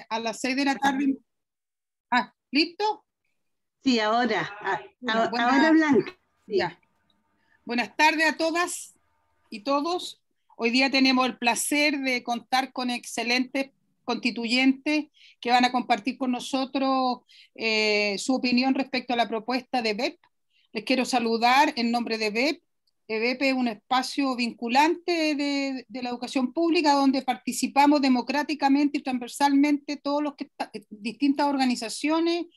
A las 6 de la tarde. ¿Listo? Sí, ahora. Bueno, Ahora, Blanca. Sí. Ya. Buenas tardes a todas y todos. Hoy día tenemos el placer de contar con excelentes constituyentes que van a compartir con nosotros su opinión respecto a la propuesta de BEP. Les quiero saludar en nombre de BEP. BEP es un espacio vinculante de la educación pública donde participamos democráticamente y transversalmente todos los distintas organizaciones,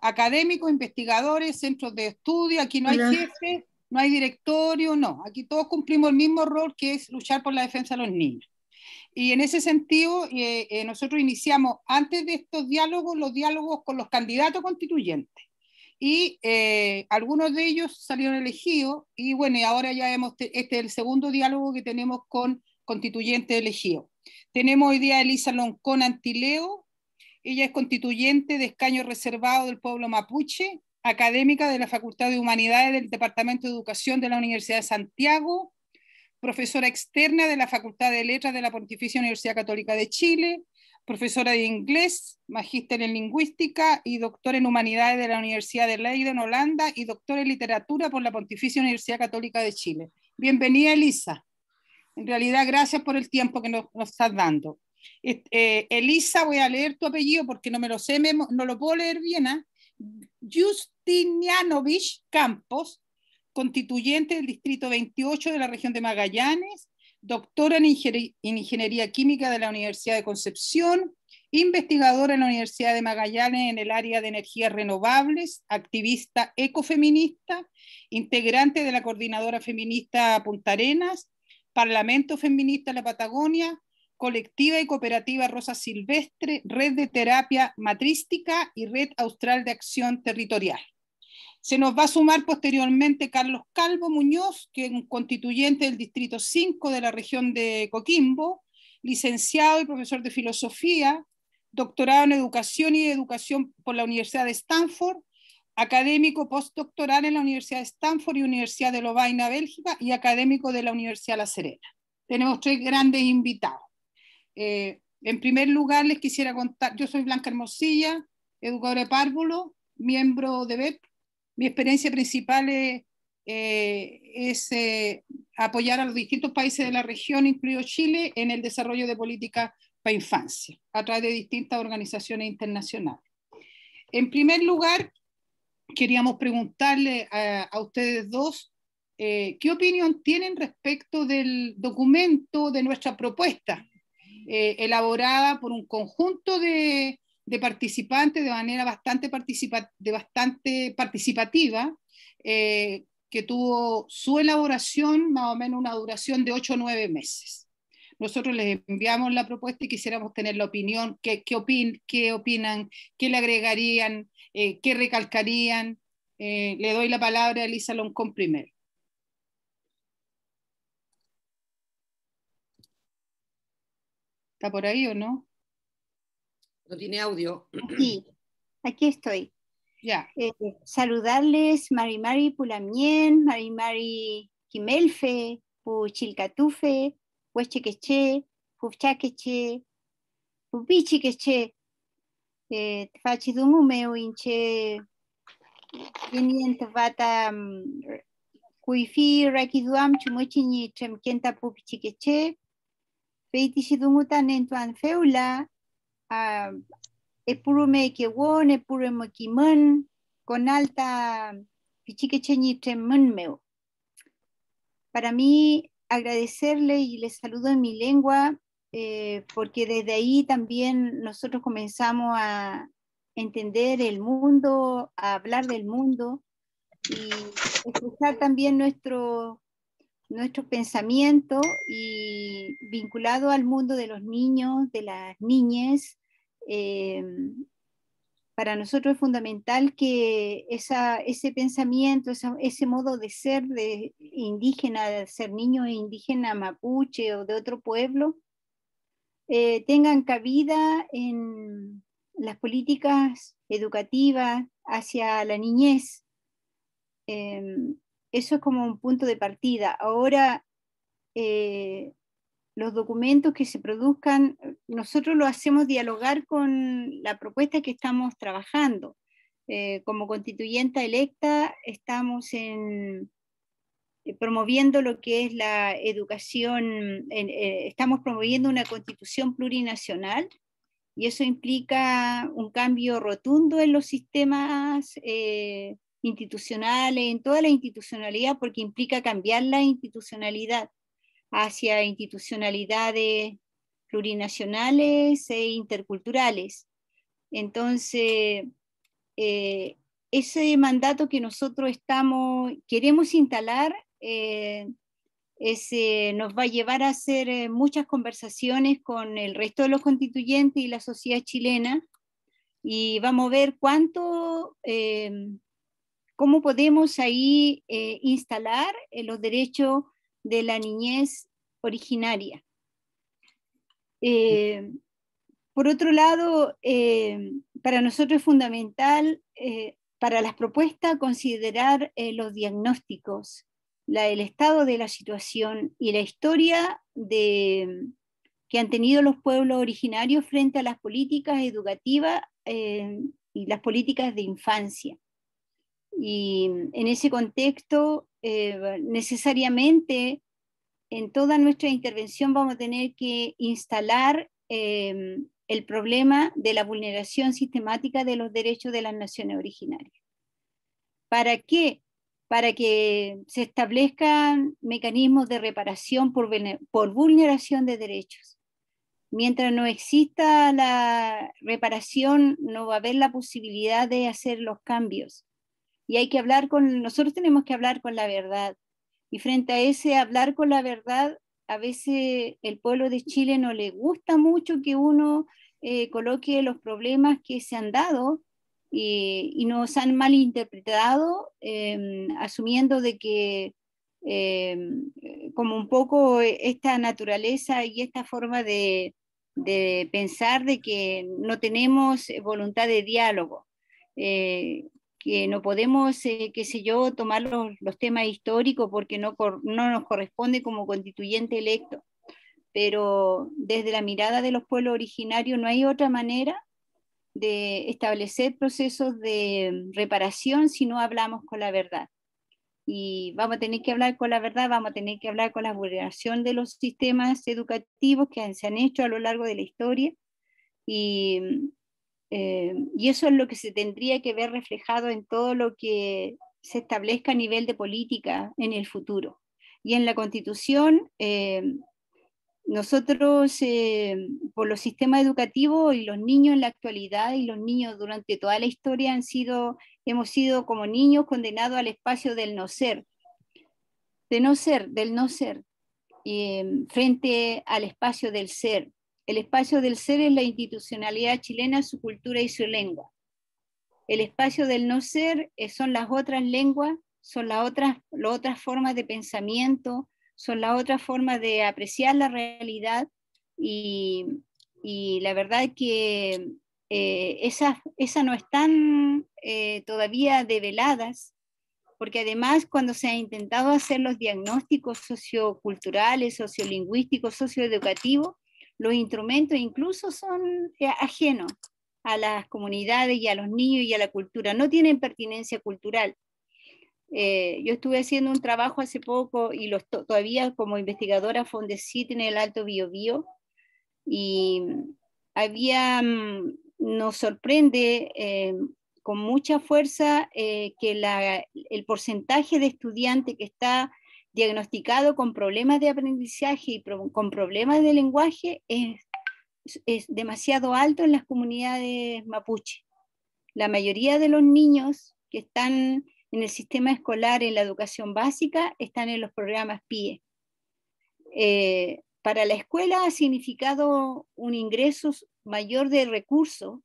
académicos, investigadores, centros de estudio. Aquí no hay jefe, no hay directorio, no. Aquí todos cumplimos el mismo rol, que es luchar por la defensa de los niños. Y en ese sentido, nosotros iniciamos antes de estos diálogos, los diálogos con los candidatos constituyentes. Y algunos de ellos salieron elegidos, y bueno, y ahora ya este es el segundo diálogo que tenemos con constituyentes elegidos. Tenemos hoy día a Elisa Loncón Antileo. Ella es constituyente de escaño reservado del pueblo mapuche, académica de la Facultad de Humanidades del Departamento de Educación de la Universidad de Santiago, profesora externa de la Facultad de Letras de la Pontificia Universidad Católica de Chile, profesora de inglés, magíster en lingüística y doctora en humanidades de la Universidad de Leiden, Holanda, y doctora en literatura por la Pontificia Universidad Católica de Chile. Bienvenida, Elisa. En realidad, gracias por el tiempo que nos estás dando. Elisa, voy a leer tu apellido porque no me lo sé, no lo puedo leer bien. Justinianovich Campos, constituyente del distrito 28 de la región de Magallanes, doctora en Ingeniería Química de la Universidad de Concepción, investigadora en la Universidad de Magallanes en el área de energías renovables, activista ecofeminista, integrante de la Coordinadora Feminista Punta Arenas, Parlamento Feminista de la Patagonia, Colectiva y Cooperativa Rosa Silvestre, Red de Terapia Matrística y Red Austral de Acción Territorial. Se nos va a sumar posteriormente Carlos Calvo Muñoz, que es un constituyente del Distrito 5 de la región de Coquimbo, licenciado y profesor de filosofía, doctorado en educación y educación por la Universidad de Stanford, académico postdoctoral en la Universidad de Stanford y Universidad de Lovaina, Bélgica, y académico de la Universidad La Serena. Tenemos 3 grandes invitados. En primer lugar, les quisiera contar, yo soy Blanca Hermosilla, educadora de párvulo, miembro de BEP. Mi experiencia principal es apoyar a los distintos países de la región, incluido Chile, en el desarrollo de políticas para infancia, a través de distintas organizaciones internacionales. En primer lugar, queríamos preguntarle a ustedes dos qué opinión tienen respecto del documento de nuestra propuesta, elaborada por un conjunto de participantes de manera bastante participativa, que tuvo su elaboración más o menos una duración de 8 o 9 meses. Nosotros les enviamos la propuesta y quisiéramos tener la opinión, qué opinan, qué le agregarían, qué recalcarían. Le doy la palabra a Elisa Loncón primero. ¿Está por ahí o no? No tiene audio. Sí, aquí estoy. Ya. Saludarles, Mari Pulamien, Mari Kimelfe, Puchilcatufe, Huechequeche, Pufchaqueche, Pupichiqueche, Fachidumumeo inche, Vata, Kuifi, Rakiduam, Chumuchini, Tremquenta Pupichiqueche, Peitishidumutan entuan feula, Epurume Kewon, Epurume Kimon, con alta Pichiquecheñitremönmeo. Para mí, agradecerle y les saludo en mi lengua, porque desde ahí también nosotros comenzamos a entender el mundo, a hablar del mundo y expresar también nuestro pensamiento y vinculado al mundo de los niños, de las niñas. Para nosotros es fundamental que ese pensamiento, ese modo de ser de indígena, de ser niño indígena mapuche o de otro pueblo, tengan cabida en las políticas educativas hacia la niñez. Eso es como un punto de partida. Ahora, los documentos que se produzcan, nosotros lo hacemos dialogar con la propuesta que estamos trabajando. Como constituyente electa estamos promoviendo lo que es la educación, estamos promoviendo una constitución plurinacional, y eso implica un cambio rotundo en los sistemas institucionales, en toda la institucionalidad, porque implica cambiar la institucionalidad hacia institucionalidades plurinacionales e interculturales. Entonces, ese mandato que nosotros queremos instalar nos va a llevar a hacer muchas conversaciones con el resto de los constituyentes y la sociedad chilena, y vamos a ver cómo podemos ahí instalar los derechos de la niñez originaria. Por otro lado, para nosotros es fundamental, para las propuestas, considerar los diagnósticos, el estado de la situación y la historia que han tenido los pueblos originarios frente a las políticas educativas y las políticas de infancia. Y en ese contexto, necesariamente, en toda nuestra intervención vamos a tener que instalar el problema de la vulneración sistemática de los derechos de las naciones originarias. ¿Para qué? Para que se establezcan mecanismos de reparación por vulneración de derechos. Mientras no exista la reparación, no va a haber la posibilidad de hacer los cambios. Y nosotros tenemos que hablar con la verdad. Y frente a ese hablar con la verdad, a veces el pueblo de Chile no le gusta mucho que uno coloque los problemas que se han dado y nos han malinterpretado, asumiendo de que como un poco esta naturaleza y esta forma de pensar de que no tenemos voluntad de diálogo, que no podemos, qué sé yo, tomar los temas históricos porque no nos corresponde como constituyente electo. Pero desde la mirada de los pueblos originarios no hay otra manera de establecer procesos de reparación si no hablamos con la verdad. Y vamos a tener que hablar con la verdad, vamos a tener que hablar con la vulneración de los sistemas educativos que se han hecho a lo largo de la historia, y eso es lo que se tendría que ver reflejado en todo lo que se establezca a nivel de política en el futuro. Y en la Constitución, nosotros, por los sistemas educativos y los niños en la actualidad y los niños durante toda la historia hemos sido como niños condenados al espacio del no ser, del no ser, frente al espacio del ser. El espacio del ser es la institucionalidad chilena, su cultura y su lengua. El espacio del no ser son las otras lenguas, son las otras formas de pensamiento, son las otras formas de apreciar la realidad, y la verdad es que esas no están todavía develadas, porque además cuando se ha intentado hacer los diagnósticos socioculturales, sociolingüísticos, socioeducativos, los instrumentos incluso son ajenos a las comunidades y a los niños y a la cultura, no tienen pertinencia cultural. Yo estuve haciendo un trabajo hace poco y todavía como investigadora Fondesit en el Alto Biobío, y nos sorprende con mucha fuerza que el porcentaje de estudiantes que está diagnosticado con problemas de aprendizaje y con problemas de lenguaje es demasiado alto en las comunidades mapuche. La mayoría de los niños que están en el sistema escolar, en la educación básica, están en los programas PIE. Para la escuela ha significado un ingreso mayor de recursos,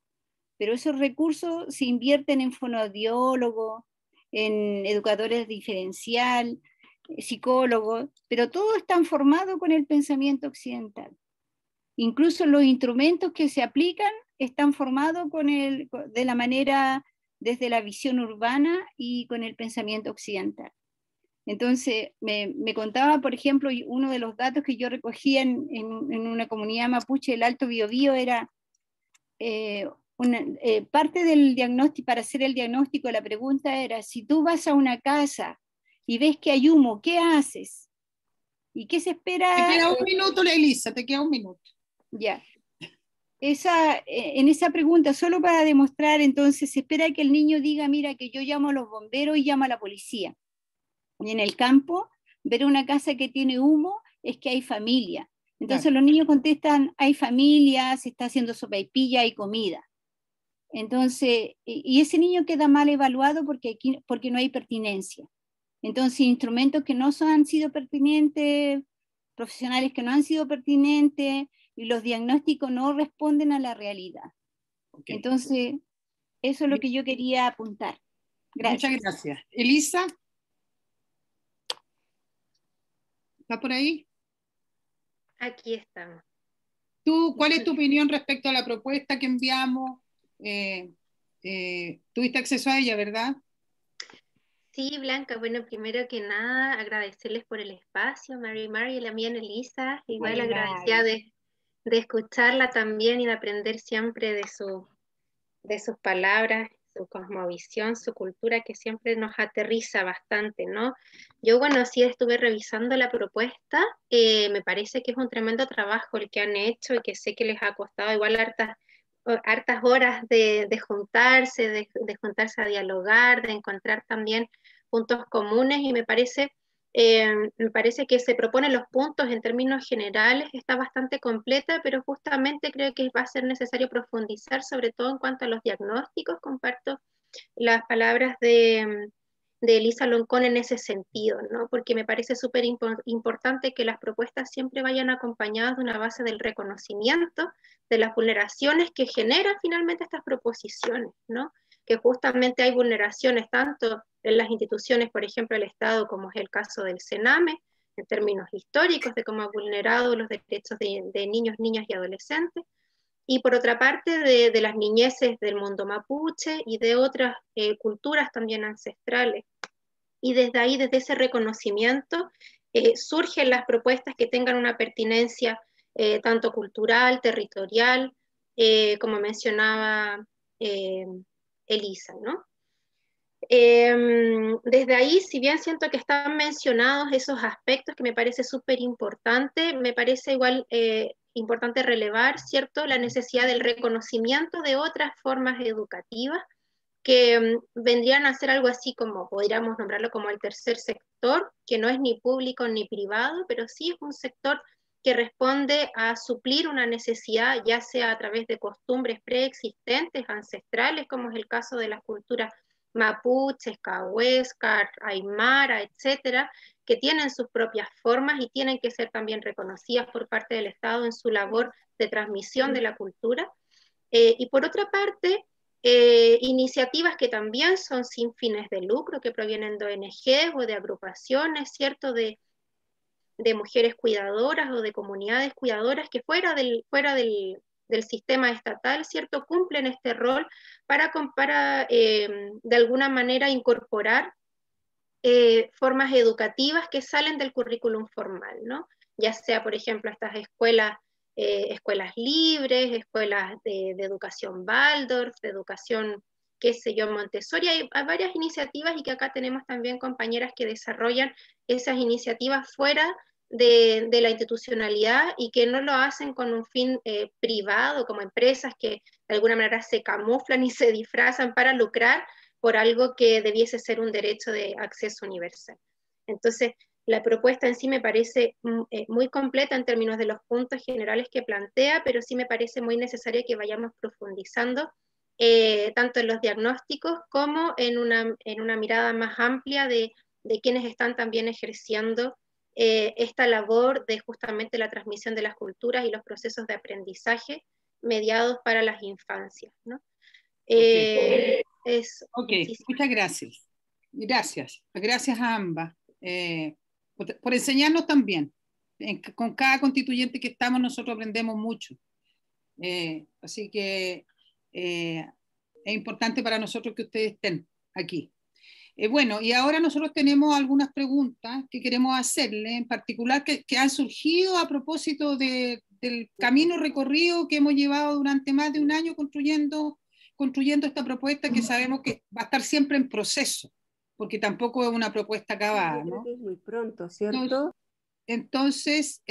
pero esos recursos se invierten en fonoaudiólogos, en educadores diferencial, psicólogos, pero todos están formados con el pensamiento occidental. Incluso los instrumentos que se aplican están formados de la manera, desde la visión urbana y con el pensamiento occidental. Entonces, me contaba, por ejemplo, uno de los datos que yo recogía en una comunidad mapuche del Alto Biobío era parte del diagnóstico, para hacer el diagnóstico, la pregunta era, si tú vas a una casa y ves que hay humo, ¿qué haces? ¿Y qué se espera? Te queda un minuto, Elisa, te queda un minuto. Ya. En esa pregunta, solo para demostrar, entonces, se espera que el niño diga, mira, que yo llamo a los bomberos y llamo a la policía. Y en el campo, ver una casa que tiene humo es que hay familia. Entonces Claro. los niños contestan, hay familia, se está haciendo sopaipilla, hay comida. Entonces, y ese niño queda mal evaluado porque no hay pertinencia. Entonces, instrumentos que no han sido pertinentes, profesionales que no han sido pertinentes, y los diagnósticos no responden a la realidad. Okay. Entonces, eso es lo que yo quería apuntar. Gracias. Muchas gracias. Elisa, ¿está por ahí? Aquí estamos. ¿Tú, cuál es tu opinión respecto a la propuesta que enviamos? Tuviste acceso a ella, ¿verdad? Sí, Blanca, bueno, primero que nada, agradecerles por el espacio, Mary y la mía, Elisa, igual Mari, agradecida de escucharla también y de aprender siempre de sus palabras, su cosmovisión, su cultura, que siempre nos aterriza bastante, ¿no? Yo, bueno, sí estuve revisando la propuesta, me parece que es un tremendo trabajo el que han hecho y que sé que les ha costado igual hartas horas de juntarse, de juntarse a dialogar, de encontrar también puntos comunes y me parece que se proponen los puntos en términos generales, está bastante completa, pero justamente creo que va a ser necesario profundizar, sobre todo en cuanto a los diagnósticos. Comparto las palabras de Elisa Loncón en ese sentido, ¿no? Porque me parece súper importante que las propuestas siempre vayan acompañadas de una base del reconocimiento de las vulneraciones que generan finalmente estas proposiciones, ¿no? Que justamente hay vulneraciones tanto en las instituciones, por ejemplo, el Estado, como es el caso del CENAME, en términos históricos de cómo ha vulnerado los derechos de niños, niñas y adolescentes, y por otra parte de las niñeces del mundo mapuche y de otras culturas también ancestrales. Y desde ahí, desde ese reconocimiento, surgen las propuestas que tengan una pertinencia tanto cultural, territorial, como mencionaba Elisa, ¿no? Desde ahí, si bien siento que están mencionados esos aspectos que me parece súper importante, me parece igual importante relevar, ¿cierto?, la necesidad del reconocimiento de otras formas educativas que vendrían a ser algo así como, podríamos nombrarlo como el tercer sector, que no es ni público ni privado, pero sí es un sector que responde a suplir una necesidad, ya sea a través de costumbres preexistentes, ancestrales, como es el caso de las culturas mapuches, cahuéscar, aymara, etcétera, que tienen sus propias formas y tienen que ser también reconocidas por parte del Estado en su labor de transmisión de la cultura. Y por otra parte, iniciativas que también son sin fines de lucro, que provienen de ONGs o de agrupaciones, ¿cierto?, de mujeres cuidadoras o de comunidades cuidadoras que fuera del sistema estatal, ¿cierto?, cumplen este rol para de alguna manera incorporar formas educativas que salen del currículum formal, ¿no? Ya sea, por ejemplo, estas escuelas libres, escuelas de educación Waldorf, de educación, qué sé yo, Montessori. Hay varias iniciativas y que acá tenemos también compañeras que desarrollan esas iniciativas fuera de la institucionalidad y que no lo hacen con un fin privado, como empresas que de alguna manera se camuflan y se disfrazan para lucrar por algo que debiese ser un derecho de acceso universal. Entonces, la propuesta en sí me parece muy completa en términos de los puntos generales que plantea, pero sí me parece muy necesario que vayamos profundizando tanto en los diagnósticos como en una mirada más amplia de quienes están también ejerciendo esta labor de justamente la transmisión de las culturas y los procesos de aprendizaje mediados para las infancias, ¿no? Ok, muchas gracias. Gracias a ambas por enseñarnos también. Con cada constituyente que estamos nosotros aprendemos mucho. Así que es importante para nosotros que ustedes estén aquí. Bueno, y ahora nosotros tenemos algunas preguntas que queremos hacerle, en particular que han surgido a propósito del camino recorrido que hemos llevado durante más de un año construyendo esta propuesta, que sabemos que va a estar siempre en proceso, porque tampoco es una propuesta acabada, Yo creo ¿no? que es muy pronto, ¿cierto? Entonces,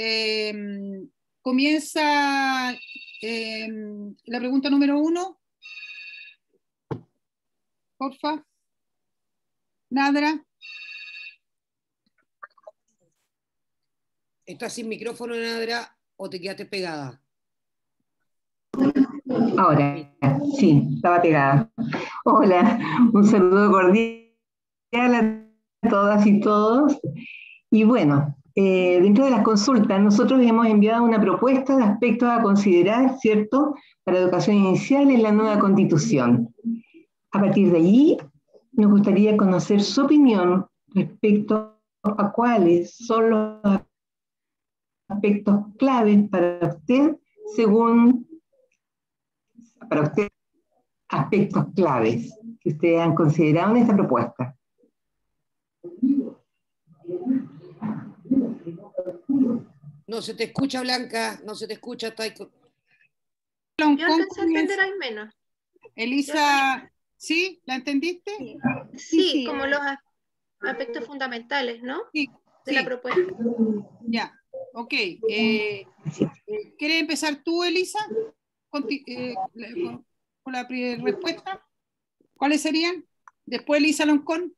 comienza la pregunta número 1, porfa. Nadra. ¿Estás sin micrófono, Nadra, o te quedaste pegada? Ahora, sí, estaba pegada. Hola, un saludo cordial a todas y todos. Y bueno, dentro de las consultas, nosotros hemos enviado una propuesta de aspectos a considerar, ¿cierto?, para educación inicial en la nueva Constitución. A partir de allí, nos gustaría conocer su opinión respecto a cuáles son los aspectos claves para usted, aspectos claves que ustedes han considerado en esta propuesta. No se te escucha, Blanca, no se te escucha. Yo alcancé a entender al menos. Elisa, ¿sí? ¿La entendiste? Sí, como los aspectos fundamentales, ¿no? Sí, de la propuesta. Ya, ok. ¿Quieres empezar tú, Elisa? Con la respuesta. ¿Cuáles serían? Después Elisa Loncón.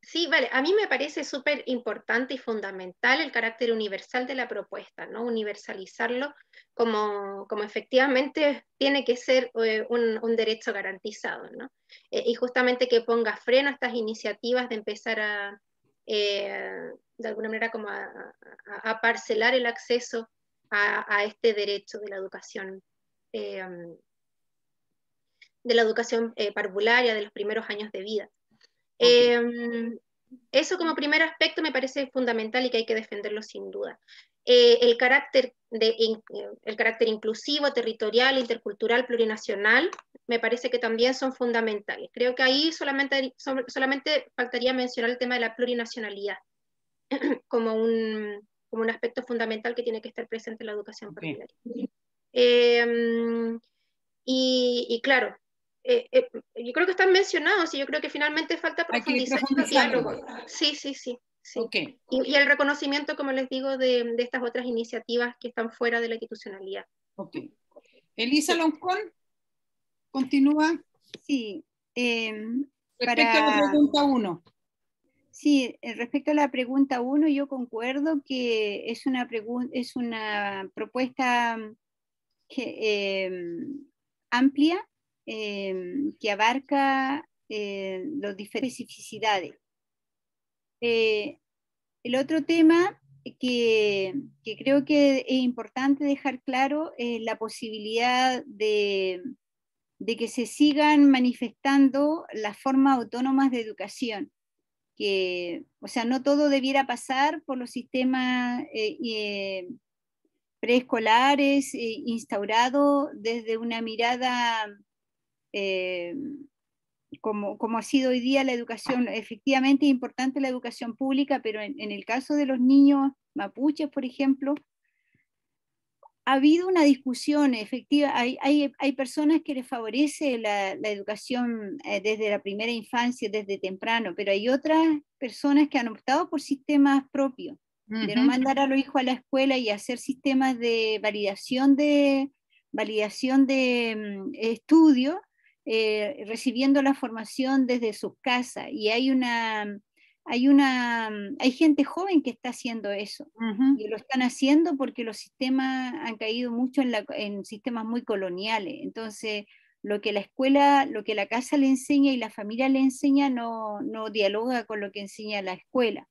Sí, vale. A mí me parece súper importante y fundamental el carácter universal de la propuesta, ¿no? Universalizarlo como efectivamente tiene que ser un derecho garantizado, ¿no? Y justamente que ponga freno a estas iniciativas de empezar de alguna manera como a parcelar el acceso a este derecho de la educación parvularia de los primeros años de vida. Okay. Eso como primer aspecto me parece fundamental y que hay que defenderlo sin duda. El carácter inclusivo, territorial, intercultural, plurinacional, me parece que también son fundamentales. Creo que ahí solamente faltaría mencionar el tema de la plurinacionalidad como un aspecto fundamental que tiene que estar presente en la educación parvularia. Y claro, yo creo que están mencionados y yo creo que finalmente falta profundizar en el diálogo. Sí. Okay. Y el reconocimiento, como les digo, de estas otras iniciativas que están fuera de la institucionalidad. Okay. Elisa Loncón, continúa. Sí. Respecto a la pregunta 1. Sí, respecto a la pregunta 1, yo concuerdo que es una propuesta amplia, que abarca las diferentes especificidades. El otro tema que creo que es importante dejar claro es la posibilidad de que se sigan manifestando las formas autónomas de educación. O sea, no todo debiera pasar por los sistemas preescolares instaurados desde una mirada como ha sido hoy día la educación. Efectivamente es importante la educación pública, pero en el caso de los niños mapuches, por ejemplo, ha habido una discusión efectiva. Hay personas que les favorece la educación desde la primera infancia, desde temprano, pero hay otras personas que han optado por sistemas propios, de no mandar a los hijos a la escuela y hacer sistemas de validación de estudio, recibiendo la formación desde sus casas. Y hay gente joven que está haciendo eso, y lo están haciendo porque los sistemas han caído mucho en sistemas muy coloniales. Entonces, lo que la escuela, lo que la casa le enseña y la familia le enseña no dialoga con lo que enseña la escuela.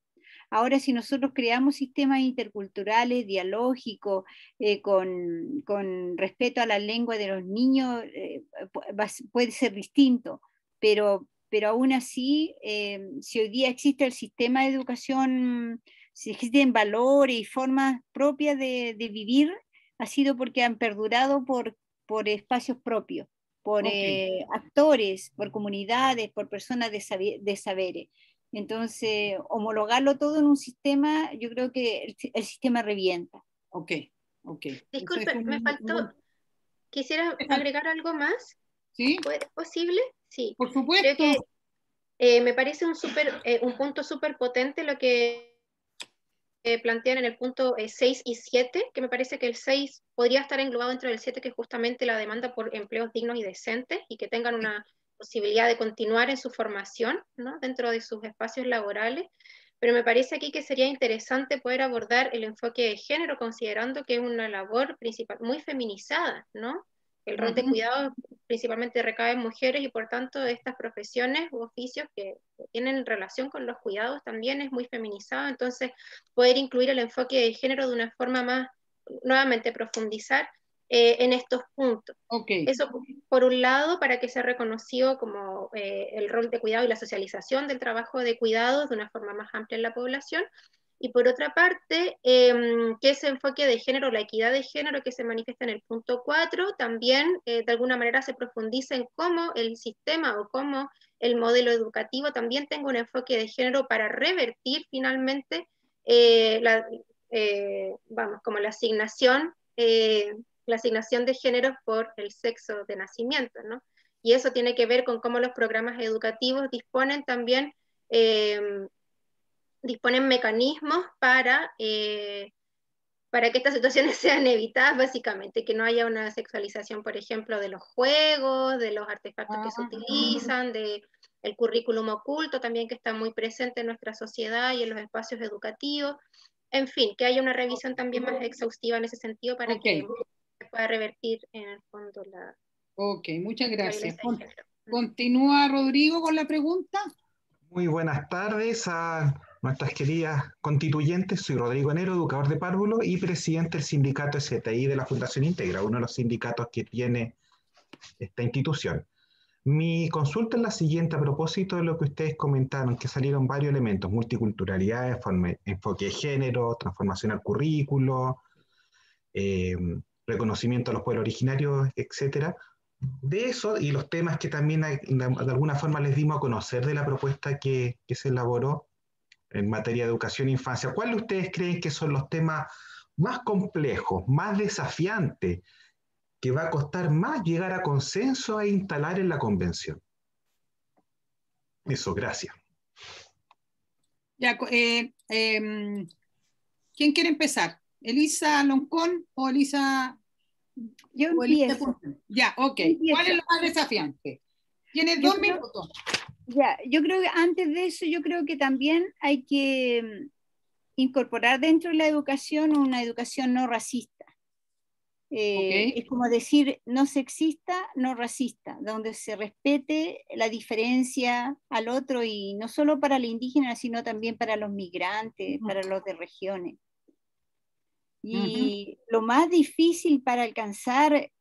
Ahora, si nosotros creamos sistemas interculturales, dialógicos, con respeto a la lengua de los niños, puede ser distinto, pero aún así, si hoy día existe el sistema de educación, si existen valores y formas propias de vivir, ha sido porque han perdurado por espacios propios. por Ok. actores, por comunidades, por personas de saberes. Entonces, homologarlo todo en un sistema, yo creo que el sistema revienta. Ok, ok. Eso es Disculpe, me faltó, quisiera agregar algo más. ¿Sí? ¿Es posible? Sí. Por Creo supuesto. que me parece un punto súper potente lo que plantean en el punto 6 y 7, que me parece que el 6 podría estar englobado dentro del 7, que es justamente la demanda por empleos dignos y decentes, y que tengan una posibilidad de continuar en su formación, ¿no? Dentro de sus espacios laborales. Pero me parece aquí que sería interesante poder abordar el enfoque de género, considerando que es una labor principal, muy feminizada, ¿no? El rol de cuidado principalmente recae en mujeres, y por tanto estas profesiones u oficios que tienen relación con los cuidados también es muy feminizado. Entonces, poder incluir el enfoque de género de una forma más, nuevamente profundizar en estos puntos. Ok. Eso por un lado, para que sea reconocido como el rol de cuidado y la socialización del trabajo de cuidados de una forma más amplia en la población. Y por otra parte, que ese enfoque de género, la equidad de género que se manifiesta en el punto 4, también de alguna manera se profundiza en cómo el sistema o cómo el modelo educativo también tenga un enfoque de género para revertir finalmente como la asignación de géneros por el sexo de nacimiento, ¿no? Y eso tiene que ver con cómo los programas educativos disponen también disponen mecanismos para que estas situaciones sean evitadas, básicamente, que no haya una sexualización, por ejemplo, de los juegos, de los artefactos que se utilizan, del currículum oculto también, que está muy presente en nuestra sociedad y en los espacios educativos. En fin, que haya una revisión también más exhaustiva en ese sentido para que se pueda revertir en el fondo la... Ok, muchas gracias. violencia de género. Continúa Rodrigo con la pregunta. Muy buenas tardes a nuestras queridas constituyentes. Soy Rodrigo Enero, educador de párvulo y presidente del sindicato STI de la Fundación Integra, uno de los sindicatos que tiene esta institución. Mi consulta es la siguiente a propósito de lo que ustedes comentaron, que salieron varios elementos: multiculturalidad, enfoque de género, transformación al currículo, reconocimiento a los pueblos originarios, etcétera. De eso y los temas que también de alguna forma les dimos a conocer de la propuesta que se elaboró en materia de educación e infancia, ¿cuáles ustedes creen que son los temas más complejos, más desafiantes, que va a costar más llegar a consenso e instalar en la convención? Eso, gracias. Ya, ¿quién quiere empezar? ¿Elisa Loncón o Elisa? Yo empiezo. Ya, ok. ¿Cuál es lo más desafiante? Tienes 2 minutos. Ya, yo creo que antes de eso, yo creo que también hay que incorporar dentro de la educación una educación no racista. Es como decir no sexista, no racista, donde se respete la diferencia al otro, y no solo para la indígena, sino también para los migrantes, para los de regiones. Y lo más difícil para alcanzar,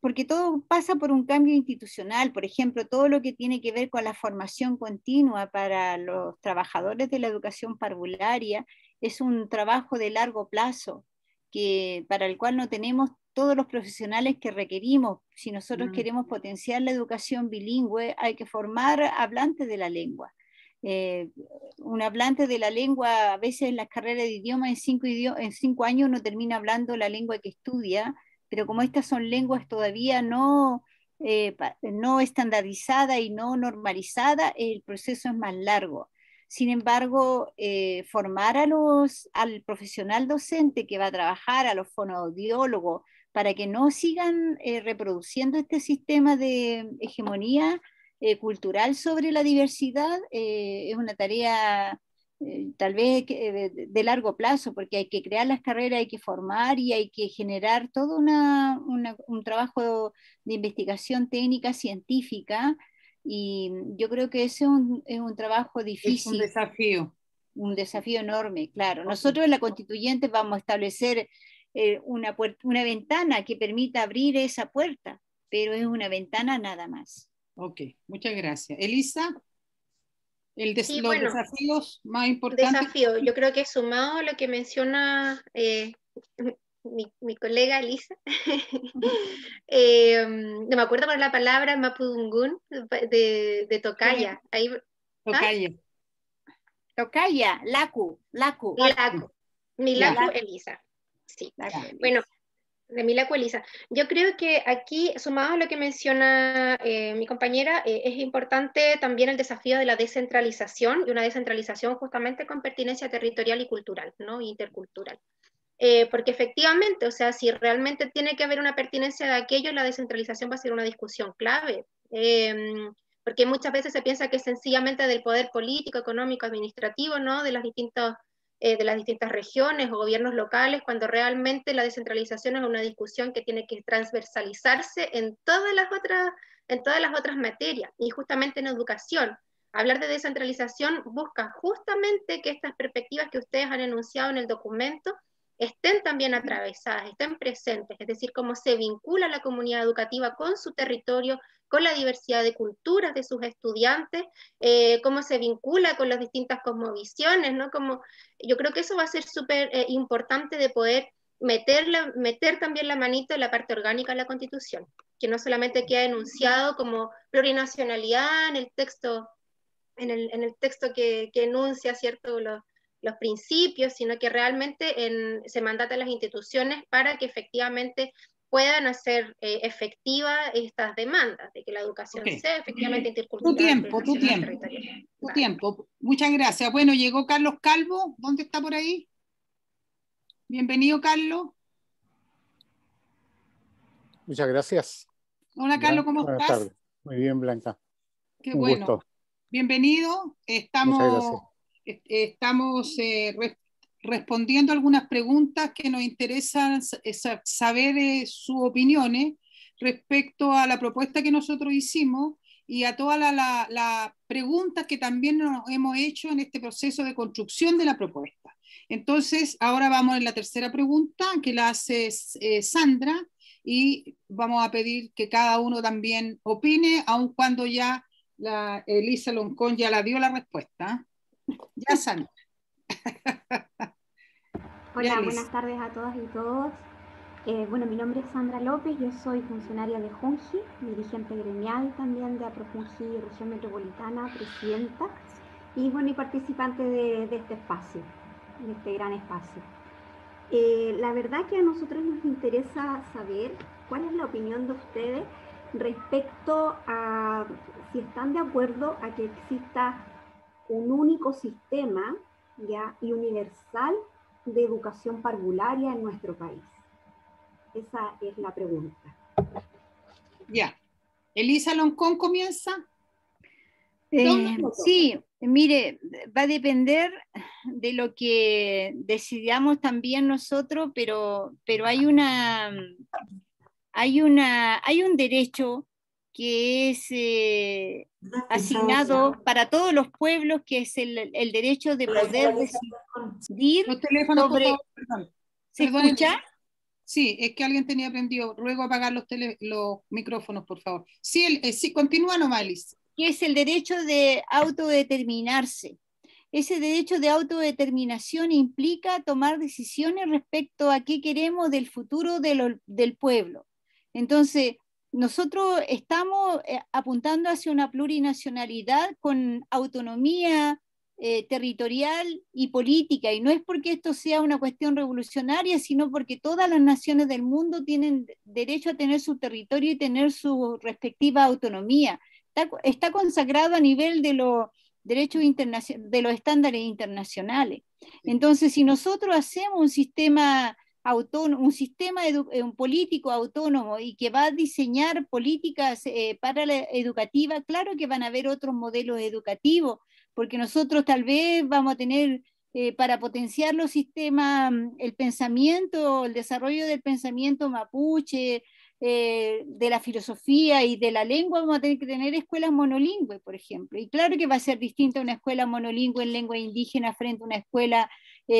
porque todo pasa por un cambio institucional, por ejemplo, todo lo que tiene que ver con la formación continua para los trabajadores de la educación parvularia es un trabajo de largo plazo, para el cual no tenemos todos los profesionales que requerimos. Si nosotros queremos potenciar la educación bilingüe, hay que formar hablantes de la lengua. Un hablante de la lengua, a veces en las carreras de idioma, en 5 años no termina hablando la lengua que estudia, pero como estas son lenguas todavía no estandarizadas y no normalizadas, el proceso es más largo. Sin embargo, formar al profesional docente que va a trabajar, a los fonoaudiólogos, para que no sigan reproduciendo este sistema de hegemonía cultural sobre la diversidad, es una tarea tal vez de largo plazo, porque hay que crear las carreras, hay que formar y hay que generar todo un trabajo de investigación técnica, científica, y yo creo que ese es un trabajo difícil. Es un desafío. Un desafío enorme, claro. Nosotros en la constituyente vamos a establecer una ventana que permita abrir esa puerta, pero es una ventana nada más. Ok, muchas gracias. Elisa, los desafíos más importantes. Yo creo que sumado a lo que menciona mi colega Elisa, no me acuerdo por la palabra Mapudungun, de Tocaya. Ahí, Tocaya. Tocaya, Lacu. Milacu Elisa. Sí. Bueno, de Milacu Elisa. Yo creo que aquí, sumado a lo que menciona mi compañera, es importante también el desafío de la descentralización, y una descentralización justamente con pertinencia territorial y cultural, ¿no? Intercultural. Porque efectivamente, o sea, si realmente tiene que haber una pertinencia de aquello, la descentralización va a ser una discusión clave. Porque muchas veces se piensa que es sencillamente del poder político, económico, administrativo, ¿no? De las distintas regiones o gobiernos locales, cuando realmente la descentralización es una discusión que tiene que transversalizarse en todas las otras materias, y justamente en educación. Hablar de descentralización busca justamente que estas perspectivas que ustedes han enunciado en el documento estén también atravesadas, estén presentes, es decir, cómo se vincula la comunidad educativa con su territorio, con la diversidad de culturas de sus estudiantes, cómo se vincula con las distintas cosmovisiones, ¿no? Como, yo creo que eso va a ser súper importante de poder meter también la manita en la parte orgánica de la Constitución, que no solamente queda enunciado como plurinacionalidad en el texto, en el texto que enuncia, ¿cierto?, los principios, sino que realmente se mandata a las instituciones para que efectivamente puedan hacer efectivas estas demandas, de que la educación sea efectivamente intercultural. Tu tiempo. Muchas gracias. Bueno, llegó Carlos Calvo. ¿Dónde está por ahí? Bienvenido, Carlos. Muchas gracias. Hola, Carlos, ¿cómo Buenas estás? tardes. Muy bien, Blanca. Qué Un bueno. gusto. Bienvenido. Estamos respondiendo algunas preguntas que nos interesan saber sus opiniones respecto a la propuesta que nosotros hicimos y a todas las preguntas que también nos hemos hecho en este proceso de construcción de la propuesta. Entonces, ahora vamos en la tercera pregunta que la hace Sandra, y vamos a pedir que cada uno también opine, aun cuando ya la Elisa Loncón ya la dio la respuesta. Ya, Sandra. Hola, buenas tardes a todas y todos. Bueno, mi nombre es Sandra López, yo soy funcionaria de Junji, dirigente gremial también de APROJUNJI Región Metropolitana, presidenta, y bueno, y participante de este espacio, de este gran espacio. La verdad que a nosotros nos interesa saber cuál es la opinión de ustedes respecto a si están de acuerdo a que exista un único sistema, ¿ya?, y universal de educación parvularia en nuestro país. Esa es la pregunta. Ya. Elisa Loncón comienza. Sí, mire, va a depender de lo que decidamos también nosotros, pero hay un derecho que es asignado para todos los pueblos, que es el derecho de poder decidir los teléfonos, sobre... por favor, perdón. ¿Se escucha? Sí, es que alguien tenía prendido. Ruego apagar los micrófonos, por favor. Sí, sí, continúa nomás, Elisa. Que es el derecho de autodeterminarse. Ese derecho de autodeterminación implica tomar decisiones respecto a qué queremos del futuro del pueblo. Entonces, nosotros estamos apuntando hacia una plurinacionalidad con autonomía territorial y política, y no es porque esto sea una cuestión revolucionaria, sino porque todas las naciones del mundo tienen derecho a tener su territorio y tener su respectiva autonomía. Está consagrado a nivel de los derechos internacionales, de los estándares internacionales. Entonces, si nosotros hacemos un sistema autónomo, un sistema político autónomo y que va a diseñar políticas para la educativa, claro que van a haber otros modelos educativos, porque nosotros tal vez vamos a tener para potenciar los sistemas, el pensamiento, el desarrollo del pensamiento mapuche, de la filosofía y de la lengua, vamos a tener que tener escuelas monolingües, por ejemplo. Y claro que va a ser distinta una escuela monolingüe en lengua indígena frente a una escuela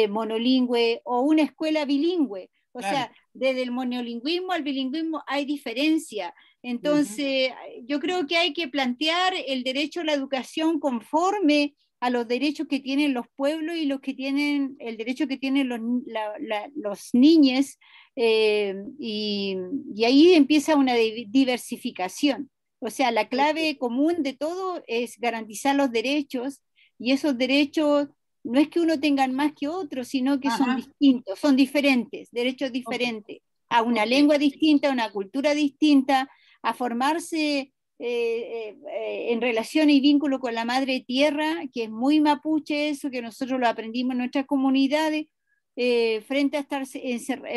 monolingüe o una escuela bilingüe. O sea, desde el monolingüismo al bilingüismo hay diferencia. Entonces, yo creo que hay que plantear el derecho a la educación conforme a los derechos que tienen los pueblos y los que tienen el derecho que tienen los niños, y ahí empieza una diversificación. O sea, la clave común de todo es garantizar los derechos, y esos derechos no es que uno tenga más que otro, sino que son distintos, son diferentes, derechos diferentes, a una lengua distinta, a una cultura distinta, a formarse en relación y vínculo con la madre tierra, que es muy mapuche eso, que nosotros lo aprendimos en nuestras comunidades, frente a estar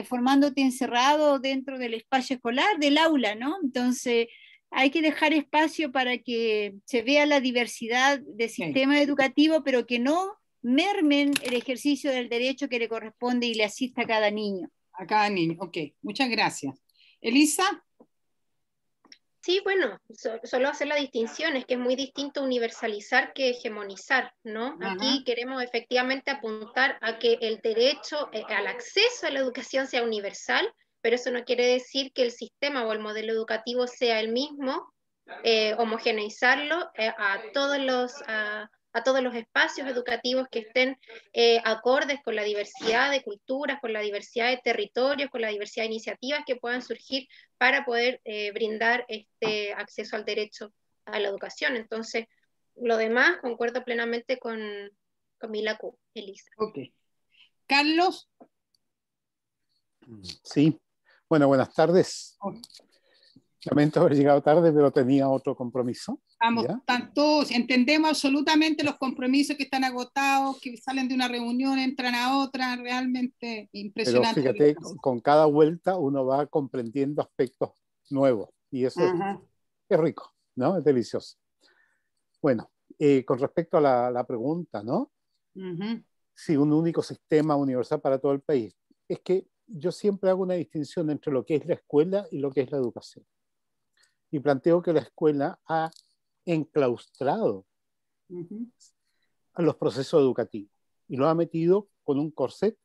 formándote encerrado dentro del espacio escolar, del aula, ¿no? Entonces hay que dejar espacio para que se vea la diversidad de sistema educativo, pero que no mermen el ejercicio del derecho que le corresponde y le asista a cada niño. A cada niño, ok. Muchas gracias. Elisa. Sí, bueno, solo hacer la distinción, es que es muy distinto universalizar que hegemonizar, ¿no? Aquí queremos efectivamente apuntar a que el derecho al acceso a la educación sea universal, pero eso no quiere decir que el sistema o el modelo educativo sea el mismo, homogeneizarlo a todos los espacios educativos que estén acordes con la diversidad de culturas, con la diversidad de territorios, con la diversidad de iniciativas que puedan surgir para poder brindar este acceso al derecho a la educación. Entonces, lo demás concuerdo plenamente con Milagro, Elisa. Ok. Carlos. Sí. Bueno, buenas tardes. Lamento haber llegado tarde, pero tenía otro compromiso. Todos entendemos absolutamente los compromisos que están agotados, que salen de una reunión, entran a otra, realmente impresionante. Pero fíjate, con cada vuelta uno va comprendiendo aspectos nuevos y eso es rico, ¿no? Es delicioso. Bueno, con respecto a la pregunta, ¿no? Si un único sistema universal para todo el país. Es que yo siempre hago una distinción entre lo que es la escuela y lo que es la educación. Y planteo que la escuela ha enclaustrado a los procesos educativos y lo ha metido con un corset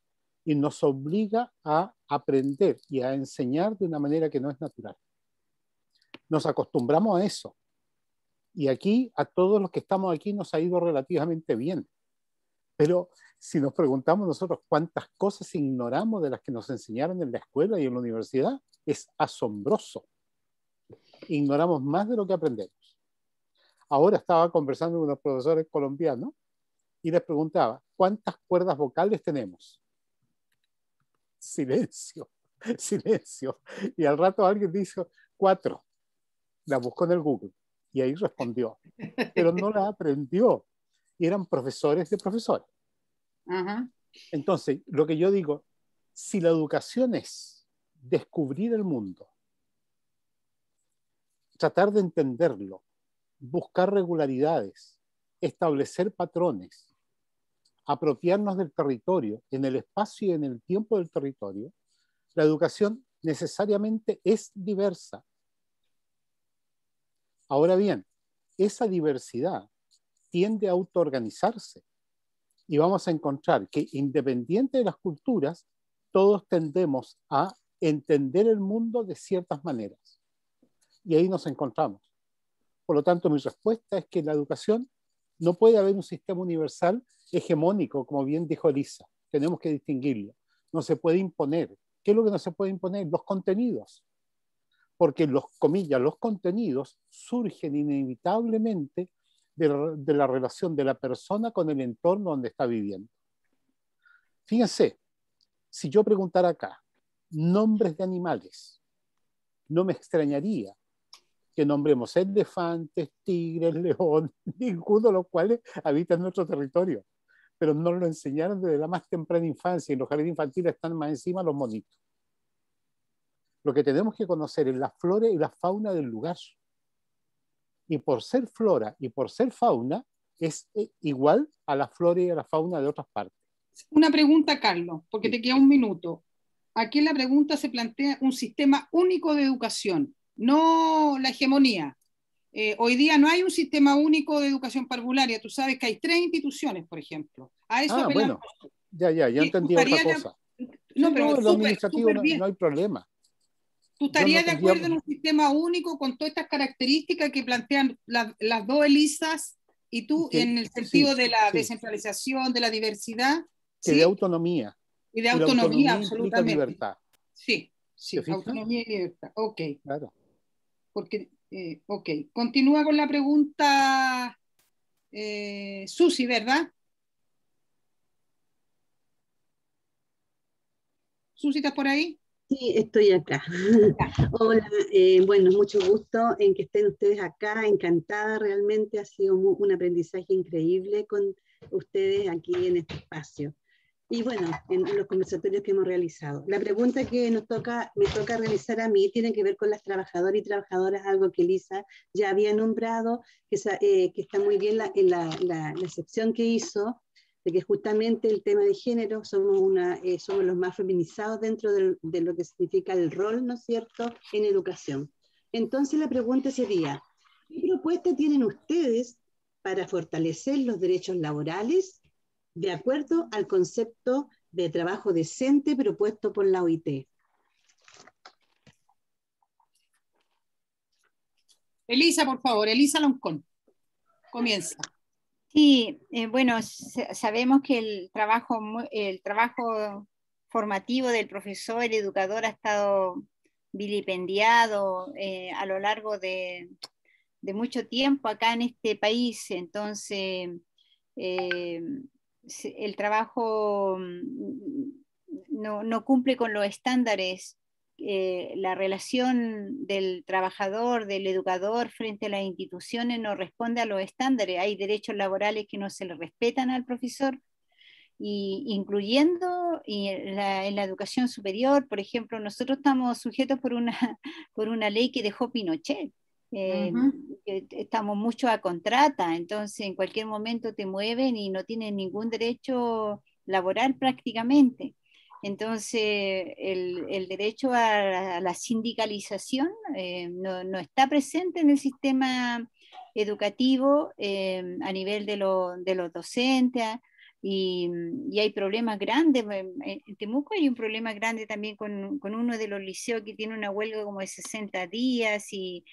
y nos obliga a aprender y a enseñar de una manera que no es natural. Nos acostumbramos a eso. Y aquí, a todos los que estamos aquí, nos ha ido relativamente bien. Pero si nos preguntamos nosotros cuántas cosas ignoramos de las que nos enseñaron en la escuela y en la universidad, es asombroso. Ignoramos más de lo que aprendemos. Ahora estaba conversando con unos profesores colombianos y les preguntaba, ¿cuántas cuerdas vocales tenemos? Silencio, silencio. Y al rato alguien dijo, 4. La buscó en el Google y ahí respondió. Pero no la aprendió. Y eran profesores de profesores. Entonces, lo que yo digo, si la educación es descubrir el mundo, tratar de entenderlo, buscar regularidades, establecer patrones, apropiarnos del territorio, en el espacio y en el tiempo del territorio, la educación necesariamente es diversa. Ahora bien, esa diversidad tiende a autoorganizarse y vamos a encontrar que independiente de las culturas, todos tendemos a entender el mundo de ciertas maneras. Y ahí nos encontramos. Por lo tanto, mi respuesta es que en la educación no puede haber un sistema universal hegemónico, como bien dijo Elisa. Tenemos que distinguirlo. No se puede imponer. ¿Qué es lo que no se puede imponer? Los contenidos. Porque los contenidos surgen inevitablemente de la relación de la persona con el entorno donde está viviendo. Fíjense, si yo preguntara acá nombres de animales, no me extrañaría que nombremos elefantes, tigres, leones, ninguno de los cuales habita en nuestro territorio. Pero nos lo enseñaron desde la más temprana infancia. En los jardines infantiles están más encima los monitos. Lo que tenemos que conocer es la flora y la fauna del lugar. Y por ser flora y por ser fauna, es igual a la flora y a la fauna de otras partes. Una pregunta, Carlos, porque te queda un minuto. Aquí en la pregunta se plantea un sistema único de educación, no la hegemonía. Hoy día no hay un sistema único de educación parvularia. Tú sabes que hay 3 instituciones, por ejemplo. A eso bueno, ya entendí otra cosa. No, pero en lo administrativo no hay problema. ¿Tú estarías de acuerdo en un sistema único con todas estas características que plantean las dos Elisas Y tú, Que- en el sentido sí, de la sí. descentralización, de la diversidad, Que ¿sí? de autonomía. Y de Y la autonomía, autonomía implica absolutamente. libertad. Sí, ¿Te sí, fijas? autonomía y libertad. Ok, Claro. porque, ok. Continúa con la pregunta, Susi, ¿verdad? Susi, ¿estás por ahí? Sí, estoy acá. Hola, bueno, mucho gusto en que estén ustedes acá, encantada realmente, ha sido un aprendizaje increíble con ustedes aquí en este espacio. Y bueno, en los conversatorios que hemos realizado. La pregunta que me toca realizar a mí tiene que ver con las trabajadoras y trabajadoras, algo que Elisa ya había nombrado, que está muy bien en la excepción que hizo, de que justamente el tema de género somos los más feminizados dentro de lo que significa el rol, ¿no es cierto?, en educación. Entonces la pregunta sería, ¿qué propuesta tienen ustedes para fortalecer los derechos laborales de acuerdo al concepto de trabajo decente propuesto por la OIT? Elisa, por favor, Elisa Loncón. Comienza. Sí, bueno, sabemos que el trabajo formativo del profesor, el educador, ha estado vilipendiado a lo largo de mucho tiempo acá en este país. Entonces, el trabajo no cumple con los estándares. La relación del trabajador, del educador frente a las instituciones no responde a los estándares. Hay derechos laborales que no se le respetan al profesor, incluyendo en la educación superior. Por ejemplo, nosotros estamos sujetos por una ley que dejó Pinochet. Estamos mucho a contrata, entonces en cualquier momento te mueven y no tienen ningún derecho laboral prácticamente. Entonces, el derecho a la sindicalización no está presente en el sistema educativo a nivel de los docentes, y hay problemas grandes. En Temuco hay un problema grande también con uno de los liceos que tiene una huelga como de 60 días, y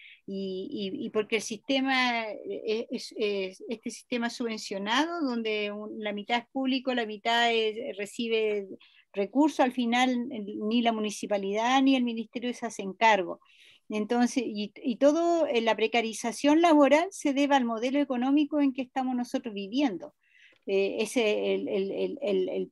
porque el sistema este sistema subvencionado, donde la mitad es público, la mitad recibe recursos, al final ni la municipalidad ni el ministerio se hacen cargo. Entonces, y todo la precarización laboral se debe al modelo económico en que estamos nosotros viviendo. Ese es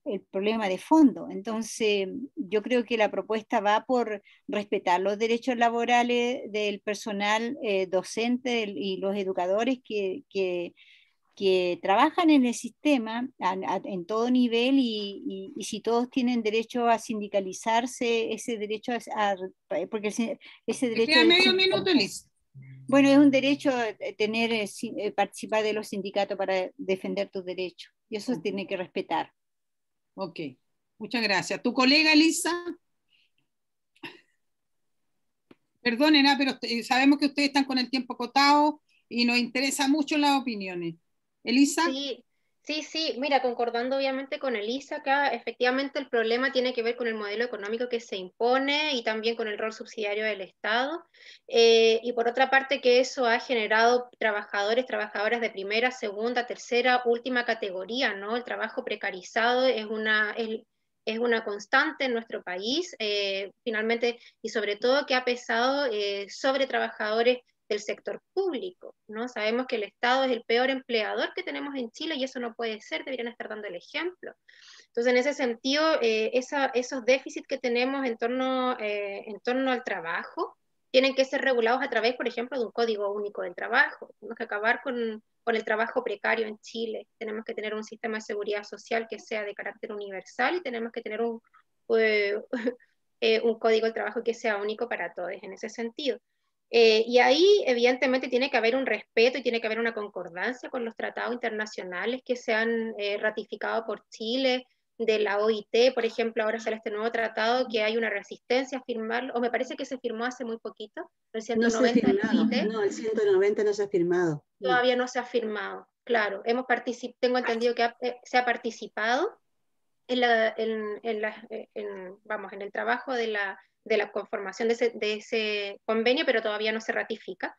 el problema de fondo. Entonces, yo creo que la propuesta va por respetar los derechos laborales del personal docente y los educadores que trabajan en el sistema en todo nivel, y si todos tienen derecho a sindicalizarse, ese derecho porque ese Te derecho queda de medio minuto, Elisa. bueno, es un derecho tener participar de los sindicatos para defender tus derechos, y eso se tiene que respetar. Ok, muchas gracias. ¿Tu colega Elisa? Perdonen, pero sabemos que ustedes están con el tiempo acotado y nos interesa mucho las opiniones. Elisa. Sí, mira, concordando obviamente con Elisa acá, efectivamente el problema tiene que ver con el modelo económico que se impone y también con el rol subsidiario del Estado. Y por otra parte que eso ha generado trabajadoras de primera, segunda, tercera, última categoría, ¿no? El trabajo precarizado es una constante en nuestro país, finalmente, y sobre todo que ha pesado sobre trabajadores del sector público, ¿no? Sabemos que el Estado es el peor empleador que tenemos en Chile, y eso no puede ser, deberían estar dando el ejemplo. Entonces, en ese sentido, esos déficits que tenemos en torno al trabajo tienen que ser regulados a través, por ejemplo, de un código único del trabajo. Tenemos que acabar con el trabajo precario en Chile. Tenemos que tener un sistema de seguridad social que sea de carácter universal, y tenemos que tener un código del trabajo que sea único para todos en ese sentido. Y ahí, evidentemente, tiene que haber un respeto y tiene que haber una concordancia con los tratados internacionales que se han ratificado por Chile, de la OIT. Por ejemplo, ahora sale este nuevo tratado que hay una resistencia a firmarlo, o me parece que se firmó hace muy poquito, el 190 no se ha firmado, de la OIT. no, el 190 no se ha firmado. Todavía no se ha firmado, claro. Tengo entendido que se ha participado en el trabajo de la conformación de ese convenio, pero todavía no se ratifica,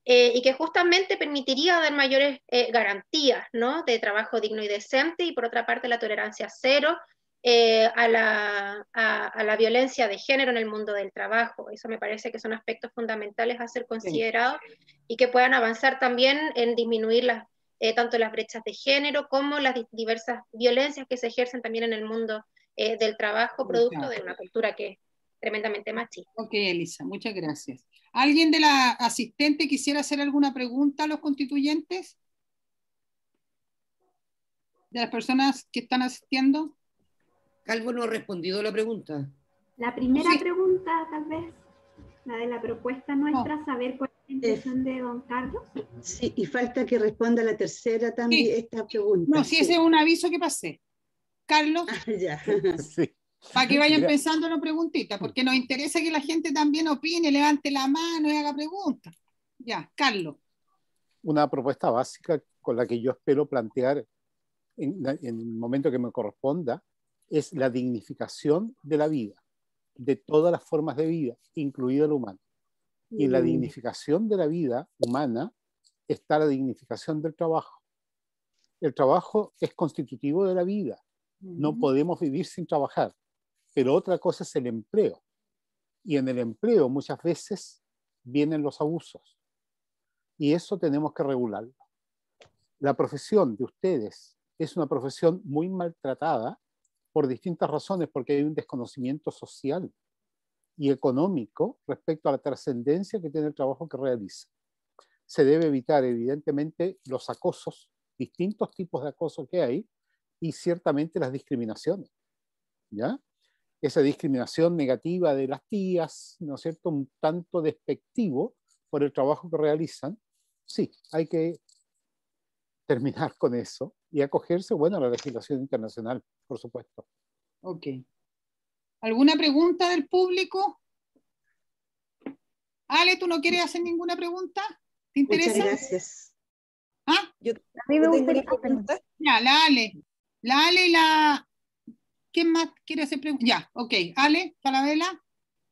y que justamente permitiría dar mayores garantías, ¿no?, de trabajo digno y decente, y por otra parte la tolerancia cero a la violencia de género en el mundo del trabajo. Eso me parece que son aspectos fundamentales a ser considerados, y que puedan avanzar también en disminuir tanto las brechas de género como las diversas violencias que se ejercen también en el mundo del trabajo, producto de una cultura que es tremendamente machista. Ok, Elisa, muchas gracias. ¿Alguien de la asistente quisiera hacer alguna pregunta a los constituyentes? ¿De las personas que están asistiendo? Calvo no ha respondido a la pregunta. La primera pregunta, tal vez, la de la propuesta nuestra, saber cuál es la intención de don Carlos. Sí, y falta que responda la tercera también, esta pregunta. No, sí, ese es un aviso que pasé. Carlos, ya. Sí. para que vayan pensando en una preguntita, porque nos interesa que la gente también opine, levante la mano y haga preguntas. Ya, Carlos. Una propuesta básica con la que yo espero plantear en el momento que me corresponda es la dignificación de la vida, de todas las formas de vida, incluida la humana. Y en la dignificación de la vida humana está la dignificación del trabajo. El trabajo es constitutivo de la vida. No podemos vivir sin trabajar. Pero otra cosa es el empleo. Y en el empleo muchas veces vienen los abusos. Y eso tenemos que regularlo. La profesión de ustedes es una profesión muy maltratada por distintas razones, porque hay un desconocimiento social y económico respecto a la trascendencia que tiene el trabajo que realiza. Se debe evitar, evidentemente, los acosos, distintos tipos de acoso que hay, y ciertamente las discriminaciones, ¿ya? Esa discriminación negativa de las tías, ¿no es cierto?, un tanto despectivo por el trabajo que realizan. Sí, hay que terminar con eso y acogerse, bueno, a la legislación internacional, por supuesto. Ok. ¿Alguna pregunta del público? Ale, ¿tú no quieres hacer ninguna pregunta? ¿Te interesa? Muchas gracias. ¿Ah? Yo tengo una pregunta. Ya, la Ale. La Ale y la... ¿Quién más quiere hacer preguntas? Ya, ok. Ale, Falabella,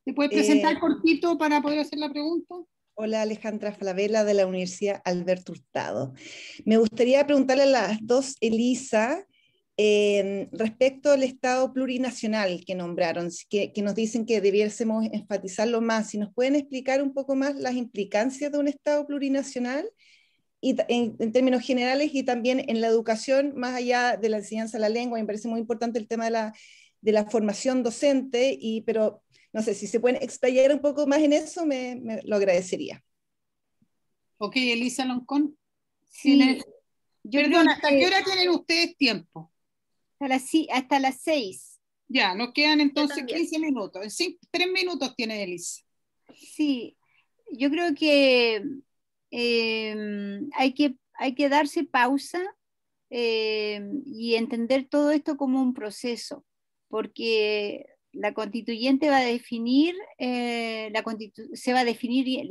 ¿te puedes presentar cortito para poder hacer la pregunta? Hola, Alejandra Falabella de la Universidad Alberto Hurtado. Me gustaría preguntarle a las dos, Elisa, respecto al Estado plurinacional que nombraron, que nos dicen que debiésemos enfatizarlo más. Si nos pueden explicar un poco más las implicancias de un Estado plurinacional y en términos generales, y también en la educación, más allá de la enseñanza de la lengua. Me parece muy importante el tema de la formación docente, pero no sé, si se pueden explayar un poco más en eso, me lo agradecería. Ok, Elisa Loncón. Sí. Perdón, ¿hasta qué hora tienen ustedes tiempo? Hasta las 6. Ya, nos quedan entonces 15 minutos. En 3 minutos tiene Elisa. Sí, yo creo que hay que darse pausa y entender todo esto como un proceso, porque la constituyente va a definir, se va a definir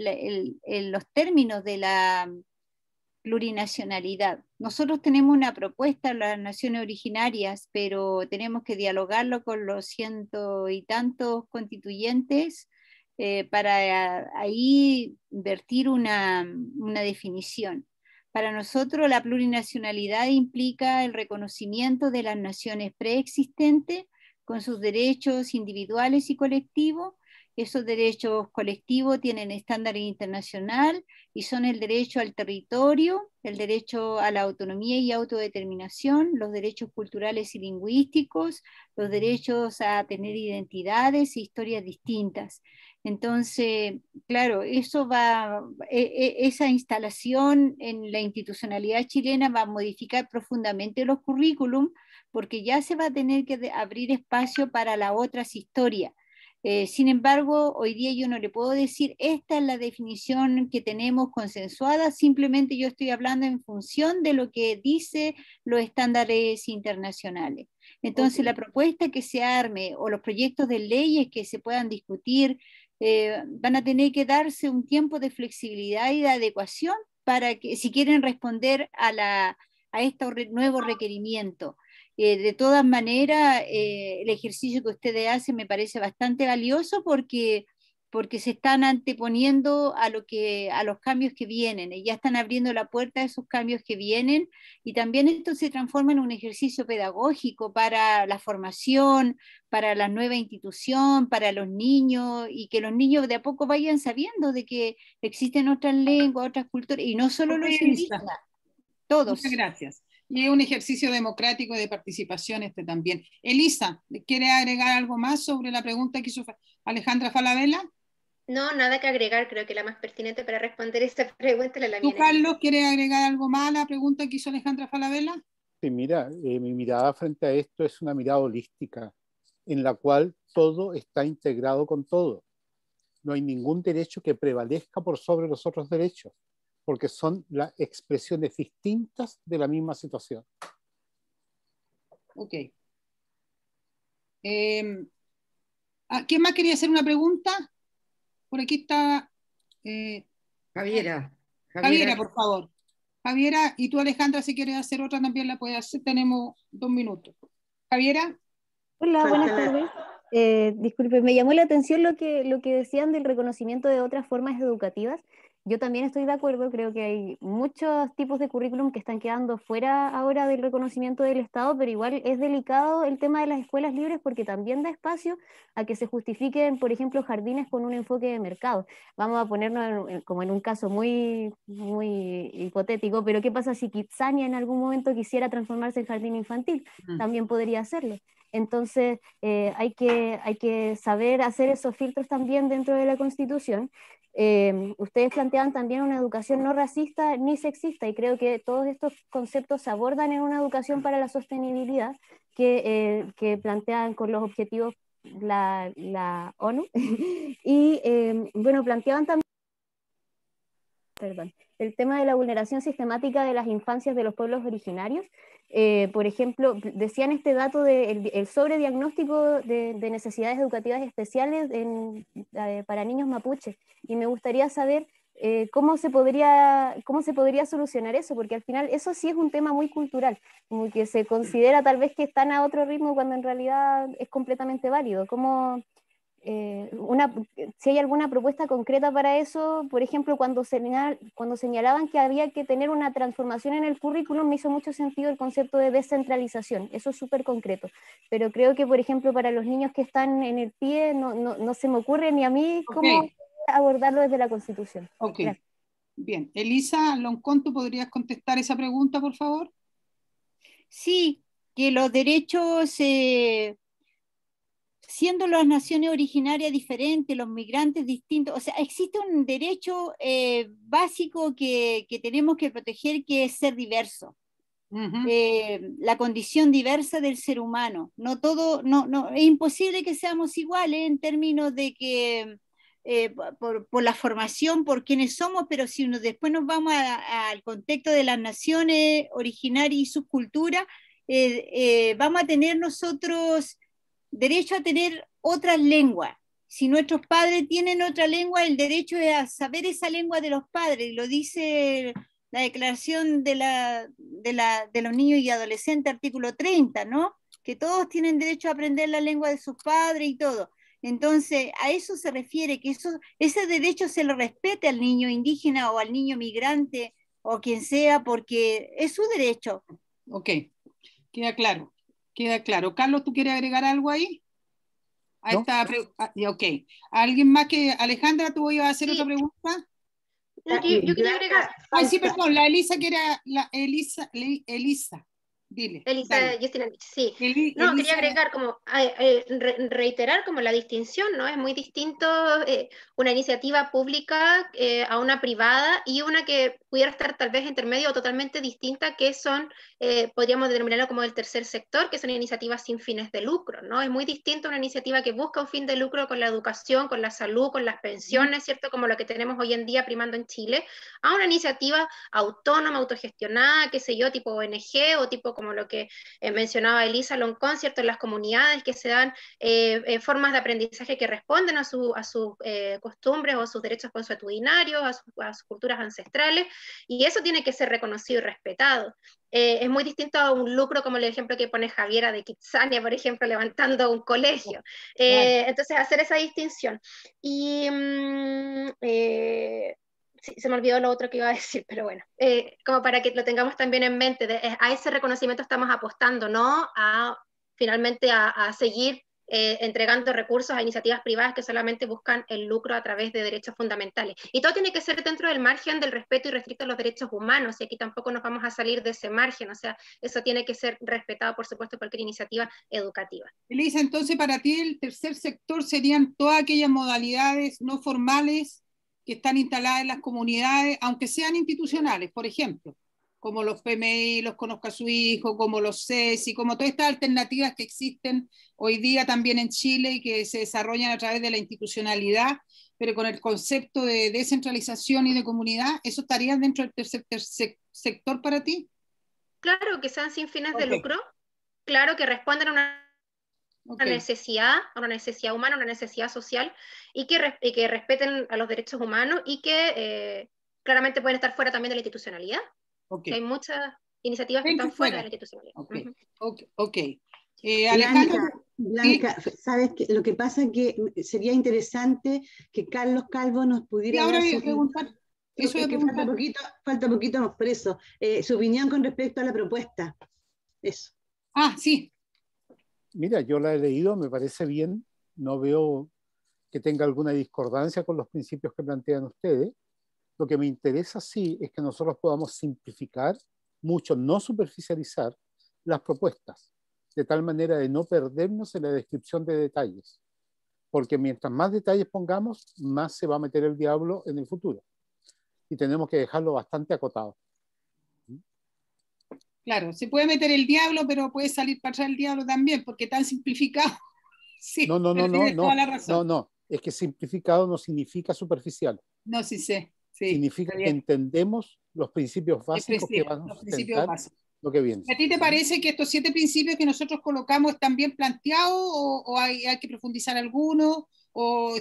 los términos de la plurinacionalidad. Nosotros tenemos una propuesta en las naciones originarias, pero tenemos que dialogarlo con los 100 y tantos constituyentes para ahí vertir una definición. Para nosotros la plurinacionalidad implica el reconocimiento de las naciones preexistentes con sus derechos individuales y colectivos. Esos derechos colectivos tienen estándar internacional y son el derecho al territorio, el derecho a la autonomía y autodeterminación, los derechos culturales y lingüísticos, los derechos a tener identidades e historias distintas. Entonces, claro, esa instalación en la institucionalidad chilena va a modificar profundamente los currículum, porque ya se va a tener que abrir espacio para las otras historias. Sin embargo, hoy día yo no le puedo decir, esta es la definición que tenemos consensuada, simplemente yo estoy hablando en función de lo que dice los estándares internacionales. Entonces, la propuesta que se arme o los proyectos de leyes que se puedan discutir van a tener que darse un tiempo de flexibilidad y de adecuación para que, si quieren responder a estos nuevos requerimientos. De todas maneras, el ejercicio que ustedes hacen me parece bastante valioso porque se están anteponiendo a los cambios que vienen, y ya están abriendo la puerta a esos cambios que vienen, y también esto se transforma en un ejercicio pedagógico para la formación, para la nueva institución, para los niños, y que los niños de a poco vayan sabiendo de que existen otras lenguas, otras culturas, y no solo los indígenas, todos. Muchas gracias. Y es un ejercicio democrático de participación también. Elisa, ¿quiere agregar algo más sobre la pregunta que hizo Alejandra Falabella? No, nada que agregar, creo que la más pertinente para responder esta pregunta es la ¿Tú, mía. Carlos, quieres agregar algo más a la pregunta que hizo Alejandra Falabella? Sí, mira, mi mirada frente a esto es una mirada holística, en la cual todo está integrado con todo. No hay ningún derecho que prevalezca por sobre los otros derechos, porque son las expresiones distintas de la misma situación. Ok. ¿Quién más quería hacer una pregunta? Por aquí está... Javiera. Javiera, por favor. Javiera, y tú, Alejandra, si quieres hacer otra también la puedes hacer. Tenemos 2 minutos. Javiera. Hola, buenas tardes. Disculpe, me llamó la atención lo que decían del reconocimiento de otras formas educativas. Yo también estoy de acuerdo, creo que hay muchos tipos de currículum que están quedando fuera ahora del reconocimiento del Estado, pero igual es delicado el tema de las escuelas libres porque también da espacio a que se justifiquen, por ejemplo, jardines con un enfoque de mercado. Vamos a ponernos como en un caso muy, muy hipotético, pero ¿qué pasa si Kitsania en algún momento quisiera transformarse en jardín infantil? También podría hacerlo. Entonces, hay que saber hacer esos filtros también dentro de la Constitución. Ustedes plantean también una educación no racista ni sexista, y creo que todos estos conceptos se abordan en una educación para la sostenibilidad que plantean con los objetivos la ONU. Y bueno, planteaban también el tema de la vulneración sistemática de las infancias de los pueblos originarios. Por ejemplo, decían este dato del sobrediagnóstico de necesidades educativas especiales para niños mapuches, y me gustaría saber cómo se podría solucionar eso, porque al final eso sí es un tema muy cultural, como que se considera tal vez que están a otro ritmo cuando en realidad es completamente válido. Si hay alguna propuesta concreta para eso, por ejemplo, cuando señalaban que había que tener una transformación en el currículum, me hizo mucho sentido el concepto de descentralización, eso es súper concreto, pero creo que, por ejemplo, para los niños que están en el PIE, no se me ocurre ni a mí cómo abordarlo desde la Constitución. Ok, gracias. Bien. Elisa Loncón, ¿tú podrías contestar esa pregunta, por favor? Sí, que los derechos... siendo las naciones originarias diferentes, los migrantes distintos, o sea, existe un derecho básico que tenemos que proteger, que es ser diverso. La condición diversa del ser humano. No todo, es imposible que seamos iguales en términos de que por la formación, por quienes somos, pero si después nos vamos al contexto de las naciones originarias y sus culturas, vamos a tener nosotros derecho a tener otras lenguas. Si nuestros padres tienen otra lengua, el derecho es a saber esa lengua de los padres, lo dice la Declaración de los Niños y Adolescentes, artículo 30, ¿no? Que todos tienen derecho a aprender la lengua de sus padres y todo. Entonces, a eso se refiere, que ese derecho se le respete al niño indígena o al niño migrante o quien sea, porque es su derecho. Ok, queda claro. Queda claro. Carlos, ¿tú quieres agregar algo ahí? ¿No? Ok. ¿Alguien más que Alejandra, tú ibas a hacer otra pregunta? No, yo quería agregar. Ay, sí, perdón, la Elisa, que era Elisa. Dile. Elisa, Justina, sí. Elisa, quería agregar como, reiterar como la distinción, ¿no? Es muy distinto una iniciativa pública a una privada, y una que pudiera estar tal vez intermedio o totalmente distinta, que son, podríamos denominarlo como el tercer sector, que son iniciativas sin fines de lucro, ¿no? Es muy distinto una iniciativa que busca un fin de lucro con la educación, con la salud, con las pensiones, ¿cierto? Como lo que tenemos hoy en día primando en Chile, a una iniciativa autónoma, autogestionada, qué sé yo, tipo ONG o tipo como lo que mencionaba Elisa Loncón, ¿cierto? En las comunidades que se dan formas de aprendizaje que responden a sus costumbres o sus derechos consuetudinarios, a sus culturas ancestrales, y eso tiene que ser reconocido y respetado. Es muy distinto a un lucro como el ejemplo que pone Javiera de Kitsania, por ejemplo, levantando un colegio. Entonces, hacer esa distinción. Y sí, se me olvidó lo otro que iba a decir, pero bueno, como para que lo tengamos también en mente, a ese reconocimiento estamos apostando, no a finalmente a seguir entregando recursos a iniciativas privadas que solamente buscan el lucro a través de derechos fundamentales. Y todo tiene que ser dentro del margen del respeto y restricto a los derechos humanos, y aquí tampoco nos vamos a salir de ese margen, o sea, eso tiene que ser respetado, por supuesto, cualquier iniciativa educativa. Elisa, entonces para ti el tercer sector serían todas aquellas modalidades no formales que están instaladas en las comunidades, aunque sean institucionales, por ejemplo, como los PMI, los Conozca a su Hijo, como los CESI, como todas estas alternativas que existen hoy día también en Chile y que se desarrollan a través de la institucionalidad, pero con el concepto de descentralización y de comunidad. ¿Eso estaría dentro del tercer sector para ti? Claro, que sean sin fines de lucro, claro, que respondan a una necesidad humana, una necesidad social, y que respeten a los derechos humanos, y que claramente pueden estar fuera también de la institucionalidad. Que hay muchas iniciativas que están fuera de la institucionalidad. Alejandro. Blanca, ¿sí? Sabes que lo que pasa es que sería interesante que Carlos Calvo nos pudiera dar falta poquito por eso, su opinión con respecto a la propuesta. Eso. Sí. Mira, yo la he leído, me parece bien, no veo que tenga alguna discordancia con los principios que plantean ustedes. Lo que me interesa sí es que nosotros podamos simplificar mucho, no superficializar las propuestas, de tal manera de no perdernos en la descripción de detalles, porque mientras más detalles pongamos, más se va a meter el diablo en el futuro, y tenemos que dejarlo bastante acotado. Claro, se puede meter el diablo, pero puede salir para atrás el diablo también, porque tan simplificado. Sí, no, es que simplificado no significa superficial. No, sí sé. Sí, significa que entendemos los principios básicos que van a sustentar lo que viene. ¿A ti te parece que estos 7 principios que nosotros colocamos están bien planteados, o hay que profundizar algunos, o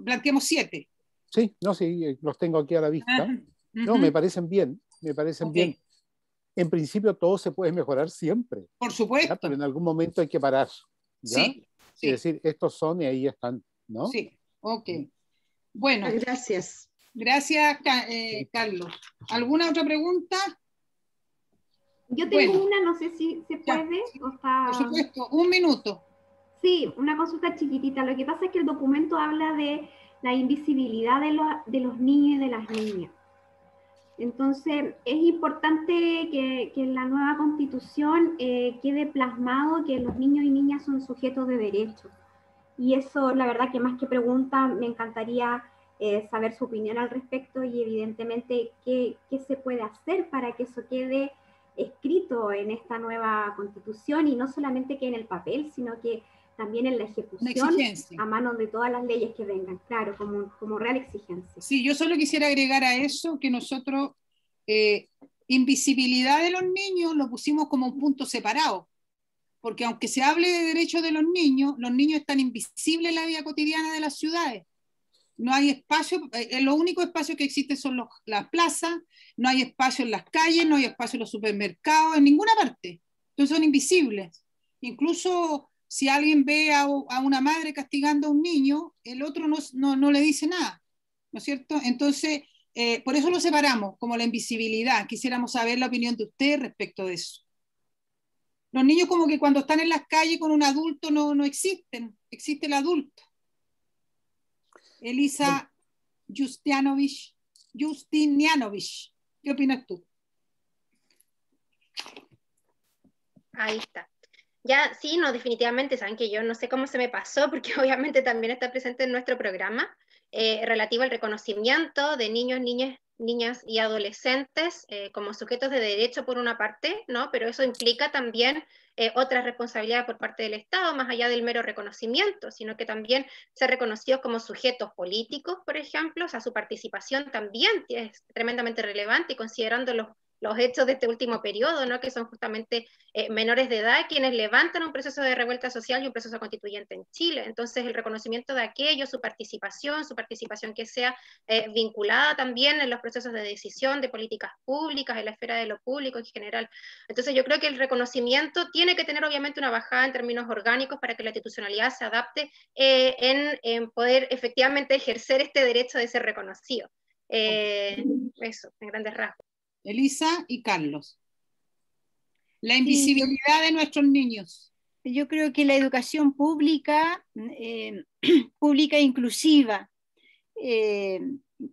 planteamos 7? Sí, los tengo aquí a la vista. No, me parecen bien, bien. En principio todo se puede mejorar siempre. Por supuesto. ¿Ya? Pero en algún momento hay que parar, ¿ya? Sí. Y decir, estos son y ahí están, ¿no? Sí, ok. Bueno. Gracias. Gracias, Carlos. ¿Alguna otra pregunta? Yo tengo una, no sé si se puede. Por supuesto, 1 minuto. Sí, una consulta chiquitita. Lo que pasa es que el documento habla de la invisibilidad de los niños y de las niñas. Entonces, es importante que en la nueva Constitución quede plasmado que los niños y niñas son sujetos de derechos. Y eso, la verdad, que más que pregunta, me encantaría saber su opinión al respecto, y evidentemente qué se puede hacer para que eso quede escrito en esta nueva Constitución, y no solamente que en el papel, sino que también en la ejecución a manos de todas las leyes que vengan, claro, como real exigencia. Sí, yo solo quisiera agregar a eso que nosotros invisibilidad de los niños lo pusimos como un punto separado, porque aunque se hable de derechos de los niños están invisibles en la vida cotidiana de las ciudades. No hay espacio, los únicos espacios que existen son las plazas, no hay espacio en las calles, no hay espacio en los supermercados, en ninguna parte. Entonces son invisibles. Incluso si alguien ve a una madre castigando a un niño, el otro no le dice nada, ¿no es cierto? Entonces, por eso lo separamos, como la invisibilidad. Quisiéramos saber la opinión de usted respecto de eso. Los niños como que cuando están en las calles con un adulto no existen, existe el adulto. Elisa Justinianovich, ¿qué opinas tú? Ahí está. Ya, sí, no, definitivamente, saben que yo no sé cómo se me pasó, porque obviamente también está presente en nuestro programa, relativo al reconocimiento de niños, niñas y adolescentes como sujetos de derecho por una parte, ¿no? Pero eso implica también otras responsabilidades por parte del Estado, más allá del mero reconocimiento, sino que también ser reconocidos como sujetos políticos, por ejemplo, o sea, su participación también es tremendamente relevante, y considerando los hechos de este último periodo, ¿no? Que son justamente menores de edad quienes levantan un proceso de revuelta social y un proceso constituyente en Chile. Entonces, el reconocimiento de aquello, su participación que sea vinculada también en los procesos de decisión de políticas públicas, en la esfera de lo público en general. Entonces, yo creo que el reconocimiento tiene que tener obviamente una bajada en términos orgánicos para que la institucionalidad se adapte en poder efectivamente ejercer este derecho de ser reconocido. Eso, en grandes rasgos. Elisa y Carlos. La invisibilidad de nuestros niños. Yo creo que la educación pública, pública inclusiva,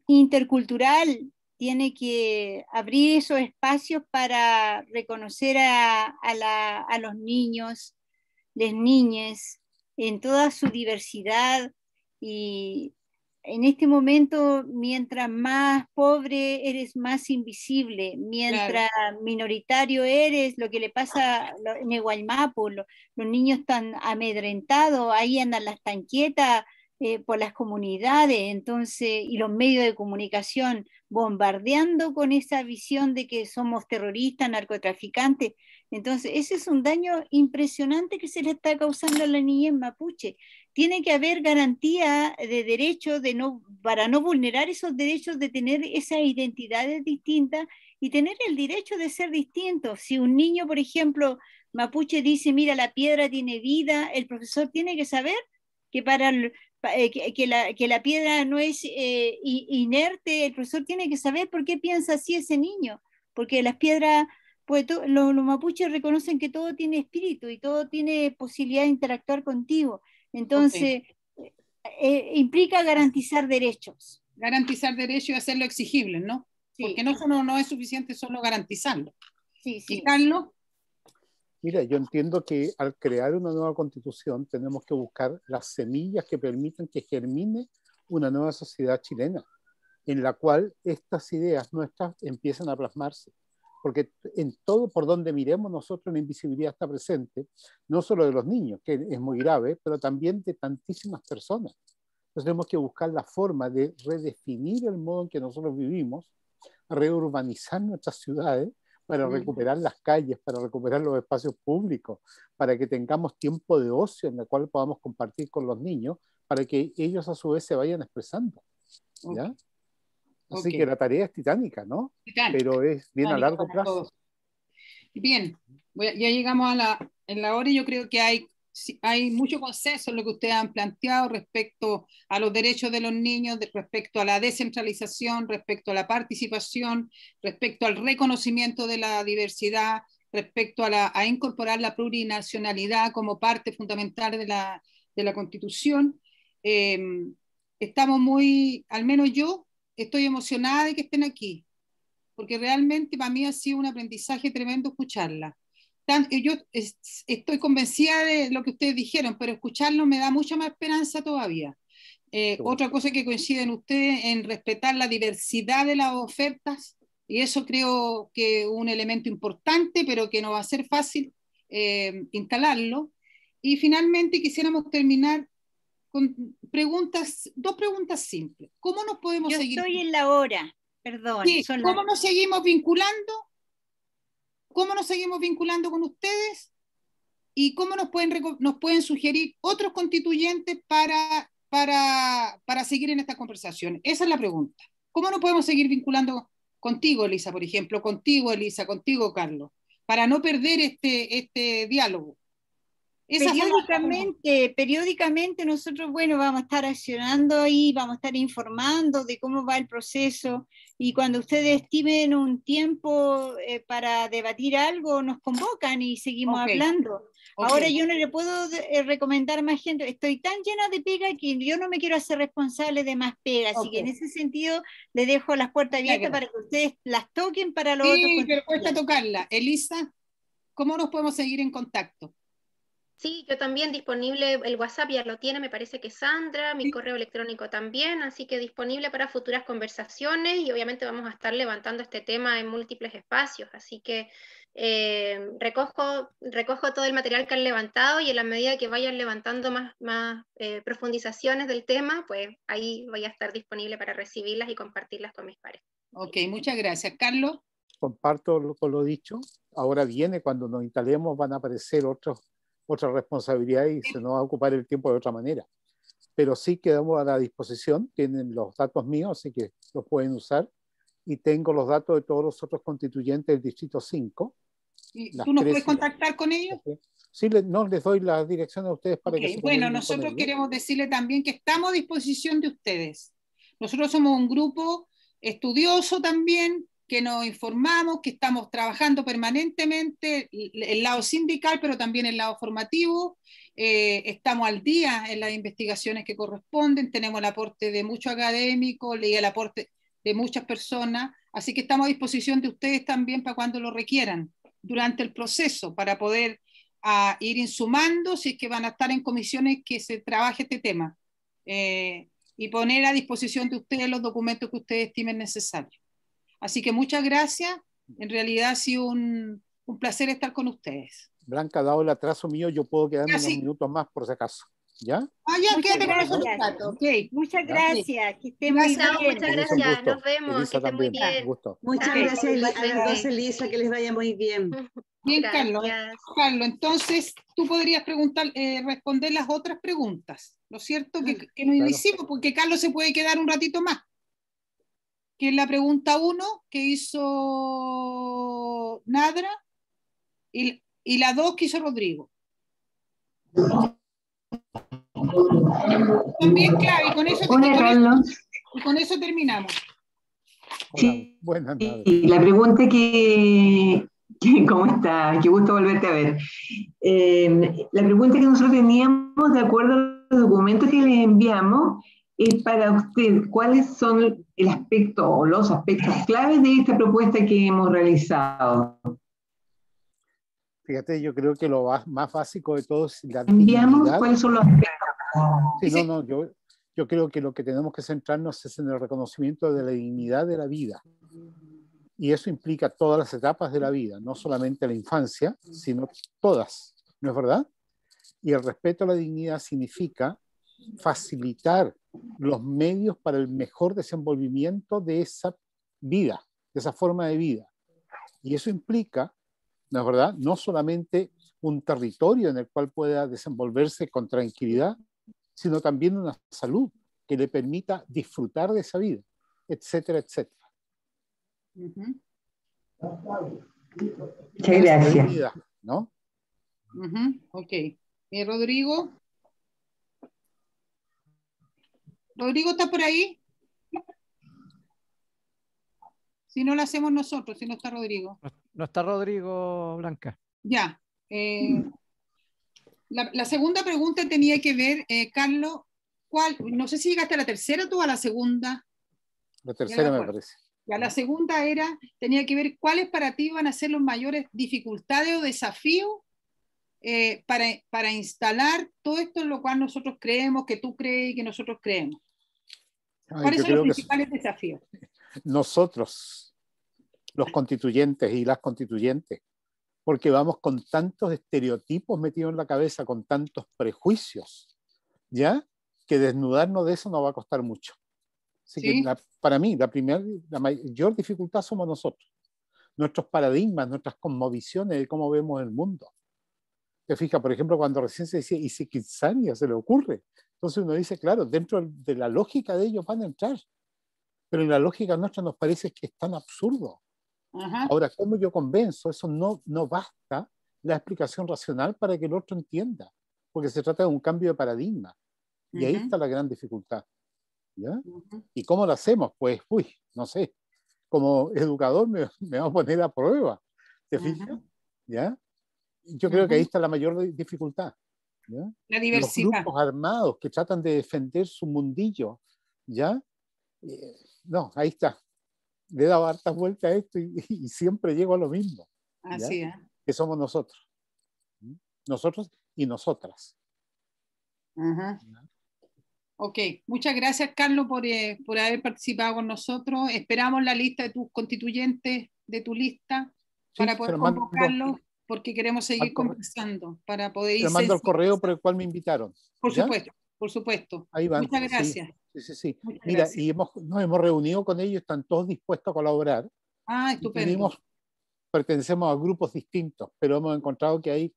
intercultural, tiene que abrir esos espacios para reconocer a los niños, las niñas, en toda su diversidad. Y en este momento, mientras más pobre eres, más invisible, mientras minoritario eres, lo que le pasa en el Guaymapu, los niños están amedrentados, ahí andan las tanquetas por las comunidades, entonces, y los medios de comunicación bombardeando con esa visión de que somos terroristas, narcotraficantes. Entonces, ese es un daño impresionante que se le está causando a la niñez mapuche. Tiene que haber garantía de derechos para no vulnerar esos derechos de tener esas identidades distintas y tener el derecho de ser distintos. Si un niño, por ejemplo, mapuche dice, mira, la piedra tiene vida, el profesor tiene que saber que que la piedra no es inerte, el profesor tiene que saber por qué piensa así ese niño, porque las piedras, pues los mapuches reconocen que todo tiene espíritu y todo tiene posibilidad de interactuar contigo. Entonces, implica garantizar derechos. Garantizar derechos y hacerlo exigible, ¿no? Sí. Porque no es suficiente solo garantizarlo. Sí, sí. ¿Y Carlos? Mira, yo entiendo que al crear una nueva constitución tenemos que buscar las semillas que permitan que germine una nueva sociedad chilena, en la cual estas ideas nuestras empiezan a plasmarse. Porque en todo por donde miremos nosotros la invisibilidad está presente, no solo de los niños, que es muy grave, pero también de tantísimas personas. Entonces tenemos que buscar la forma de redefinir el modo en que nosotros vivimos, reurbanizar nuestras ciudades, para recuperar las calles, para recuperar los espacios públicos, para que tengamos tiempo de ocio en el cual podamos compartir con los niños, para que ellos a su vez se vayan expresando. ¿Ya? Así que la tarea es titánica, ¿no? Titánica. Pero es bien a largo plazo. Bien, ya llegamos en la hora y yo creo que hay mucho consenso en lo que ustedes han planteado respecto a los derechos de los niños, respecto a la descentralización, respecto a la participación, respecto al reconocimiento de la diversidad, respecto a incorporar la plurinacionalidad como parte fundamental de la Constitución. Estamos al menos yo, estoy emocionada de que estén aquí, porque realmente para mí ha sido un aprendizaje tremendo escucharla. Yo estoy convencida de lo que ustedes dijeron, pero escucharlo me da mucha más esperanza todavía. Otra cosa que coinciden ustedes en respetar la diversidad de las ofertas, y eso creo que es un elemento importante, pero que no va a ser fácil instalarlo. Y finalmente quisiéramos terminar con dos preguntas simples. ¿Cómo nos podemos seguir? Yo estoy en la hora, perdón. Sí, ¿cómo nos seguimos vinculando? ¿Cómo nos seguimos vinculando con ustedes? ¿Y cómo nos pueden sugerir otros constituyentes para seguir en esta conversación? Esa es la pregunta. ¿Cómo nos podemos seguir vinculando contigo, Elisa, por ejemplo? Contigo, Elisa, contigo, Carlos, para no perder este diálogo. Periódicamente nosotros, bueno, vamos a estar accionando ahí, vamos a estar informando de cómo va el proceso, y cuando ustedes estimen un tiempo para debatir algo, nos convocan y seguimos hablando. Ahora yo no le puedo recomendar más gente, estoy tan llena de pega que yo no me quiero hacer responsable de más pega, así que en ese sentido le dejo las puertas abiertas para que ustedes las toquen para los otros. Sí, pero cuesta tocarla. Elisa, ¿cómo nos podemos seguir en contacto? Sí, yo también disponible, el WhatsApp ya lo tiene, me parece que Sandra, mi correo electrónico también, así que disponible para futuras conversaciones, y obviamente vamos a estar levantando este tema en múltiples espacios, así que recojo todo el material que han levantado, y en la medida que vayan levantando más profundizaciones del tema, pues ahí voy a estar disponible para recibirlas y compartirlas con mis pares. Ok, muchas gracias. Carlos. comparto con lo dicho. Ahora viene, cuando nos instalemos, van a aparecer otras responsabilidades y se nos va a ocupar el tiempo de otra manera. Pero sí quedamos a la disposición, tienen los datos míos, así que los pueden usar. Y tengo los datos de todos los otros constituyentes del Distrito 5. ¿Y tú nos puedes contactar con ellos? Sí, no, les doy la dirección a ustedes para que se bueno, comuniquen nosotros con ellos. queremos decirle también que estamos a disposición de ustedes. Nosotros somos un grupo estudioso también, que nos informamos, que estamos trabajando permanentemente el lado sindical, pero también el lado formativo. Estamos al día en las investigaciones que corresponden, tenemos el aporte de muchos académicos y el aporte de muchas personas, así que estamos a disposición de ustedes también para cuando lo requieran durante el proceso, para poder ir insumando si es que van a estar en comisiones que se trabaje este tema, y poner a disposición de ustedes los documentos que ustedes estimen necesarios. Así que muchas gracias, en realidad ha sido un placer estar con ustedes. Blanca, dado el atraso mío, yo puedo quedarme unos minutos más por si acaso. ¿Ya? Ya, quédate con esos datos. Okay. Muchas gracias, que estén muy bien. Muchas gracias, nos vemos, Elisa, que estén muy también. bien. Gusto. Muchas gracias a las dos, Elisa, que les vaya muy bien. Bien, Carlos, entonces tú podrías responder las otras preguntas, ¿no es cierto? Que nos hicimos, porque Carlos se puede quedar un ratito más. Que es la pregunta 1 que hizo Nadra y la 2 que hizo Rodrigo. También clave, y con eso terminamos. Sí, buenas noches. La pregunta ¿cómo está? Qué gusto volverte a ver. La pregunta que nosotros teníamos, de acuerdo a los documentos que les enviamos, es para usted, ¿cuáles son el aspecto o los aspectos claves de esta propuesta que hemos realizado? Fíjate, yo creo que lo más básico de todo es la ¿Enviamos dignidad. cuáles son los aspectos? Sí, yo creo que lo que tenemos que centrarnos es en el reconocimiento de la dignidad de la vida. Y eso implica todas las etapas de la vida, no solamente la infancia, sino todas, ¿no es verdad? Y el respeto a la dignidad significa facilitar los medios para el mejor desenvolvimiento de esa vida, de esa forma de vida. Y eso implica, ¿no es verdad?, no solamente un territorio en el cual pueda desenvolverse con tranquilidad, sino también una salud que le permita disfrutar de esa vida, etcétera, etcétera. Muchas gracias. ¿No? Ok. Rodrigo. ¿Rodrigo está por ahí? Si no lo hacemos nosotros, si no está Rodrigo. No está Rodrigo, Blanca. Ya. La segunda pregunta tenía que ver, Carlos, no sé si llegaste a la tercera tú o a la segunda. La tercera me parece. Ya, la segunda tenía que ver cuáles para ti van a ser las mayores dificultades o desafíos para instalar todo esto en lo cual nosotros creemos, que tú crees y que nosotros creemos. ¿Cuáles son los principales desafíos? Nosotros, los constituyentes y las constituyentes, porque vamos con tantos estereotipos metidos en la cabeza, con tantos prejuicios, ¿ya? Que desnudarnos de eso nos va a costar mucho. Así que para mí, la mayor dificultad somos nosotros. Nuestros paradigmas, nuestras cosmovisiones de cómo vemos el mundo. Te fijas, por ejemplo, cuando recién se decía, ¿y si Kitsania se le ocurre? Entonces uno dice, claro, dentro de la lógica de ellos van a entrar. Pero en la lógica nuestra nos parece que es tan absurdo. Ahora, ¿cómo yo convenzo? Eso no basta la explicación racional para que el otro entienda, porque se trata de un cambio de paradigma. Y ahí está la gran dificultad. ¿Ya? ¿Y cómo lo hacemos? Pues, no sé. Como educador me va a poner a prueba. ¿Te fijas? ¿Ya? Yo creo que ahí está la mayor dificultad. ¿Ya? La diversidad. Los grupos armados que tratan de defender su mundillo. ¿Ya? No, ahí está. Le he dado hartas vueltas a esto y siempre llego a lo mismo. Así es. Que somos nosotros. Nosotros y nosotras. Ok, muchas gracias, Carlos, por haber participado con nosotros. Esperamos la lista de tus constituyentes, de tu lista, para poder convocarlos, porque queremos seguir conversando, para poder ir. Te mando el correo por el cual me invitaron. Por supuesto, por supuesto. Ahí van. Muchas gracias. Sí. Muchas Mira, gracias. y nos hemos reunido con ellos, están todos dispuestos a colaborar. Estupendo. pertenecemos a grupos distintos, pero hemos encontrado que hay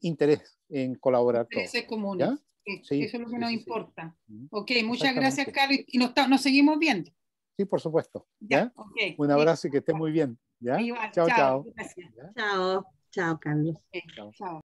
interés en colaborar todos. Intereses comunes. ¿Ya? Sí, eso es lo que nos importa. Sí. Ok, muchas gracias, Carlos. Y nos seguimos viendo. Sí, por supuesto. Ya, ¿Ya? okay. Un abrazo y que esté muy bien. ¿ya? Igual, Chao, chao. Gracias. Chao, chao, Carlos. Chao.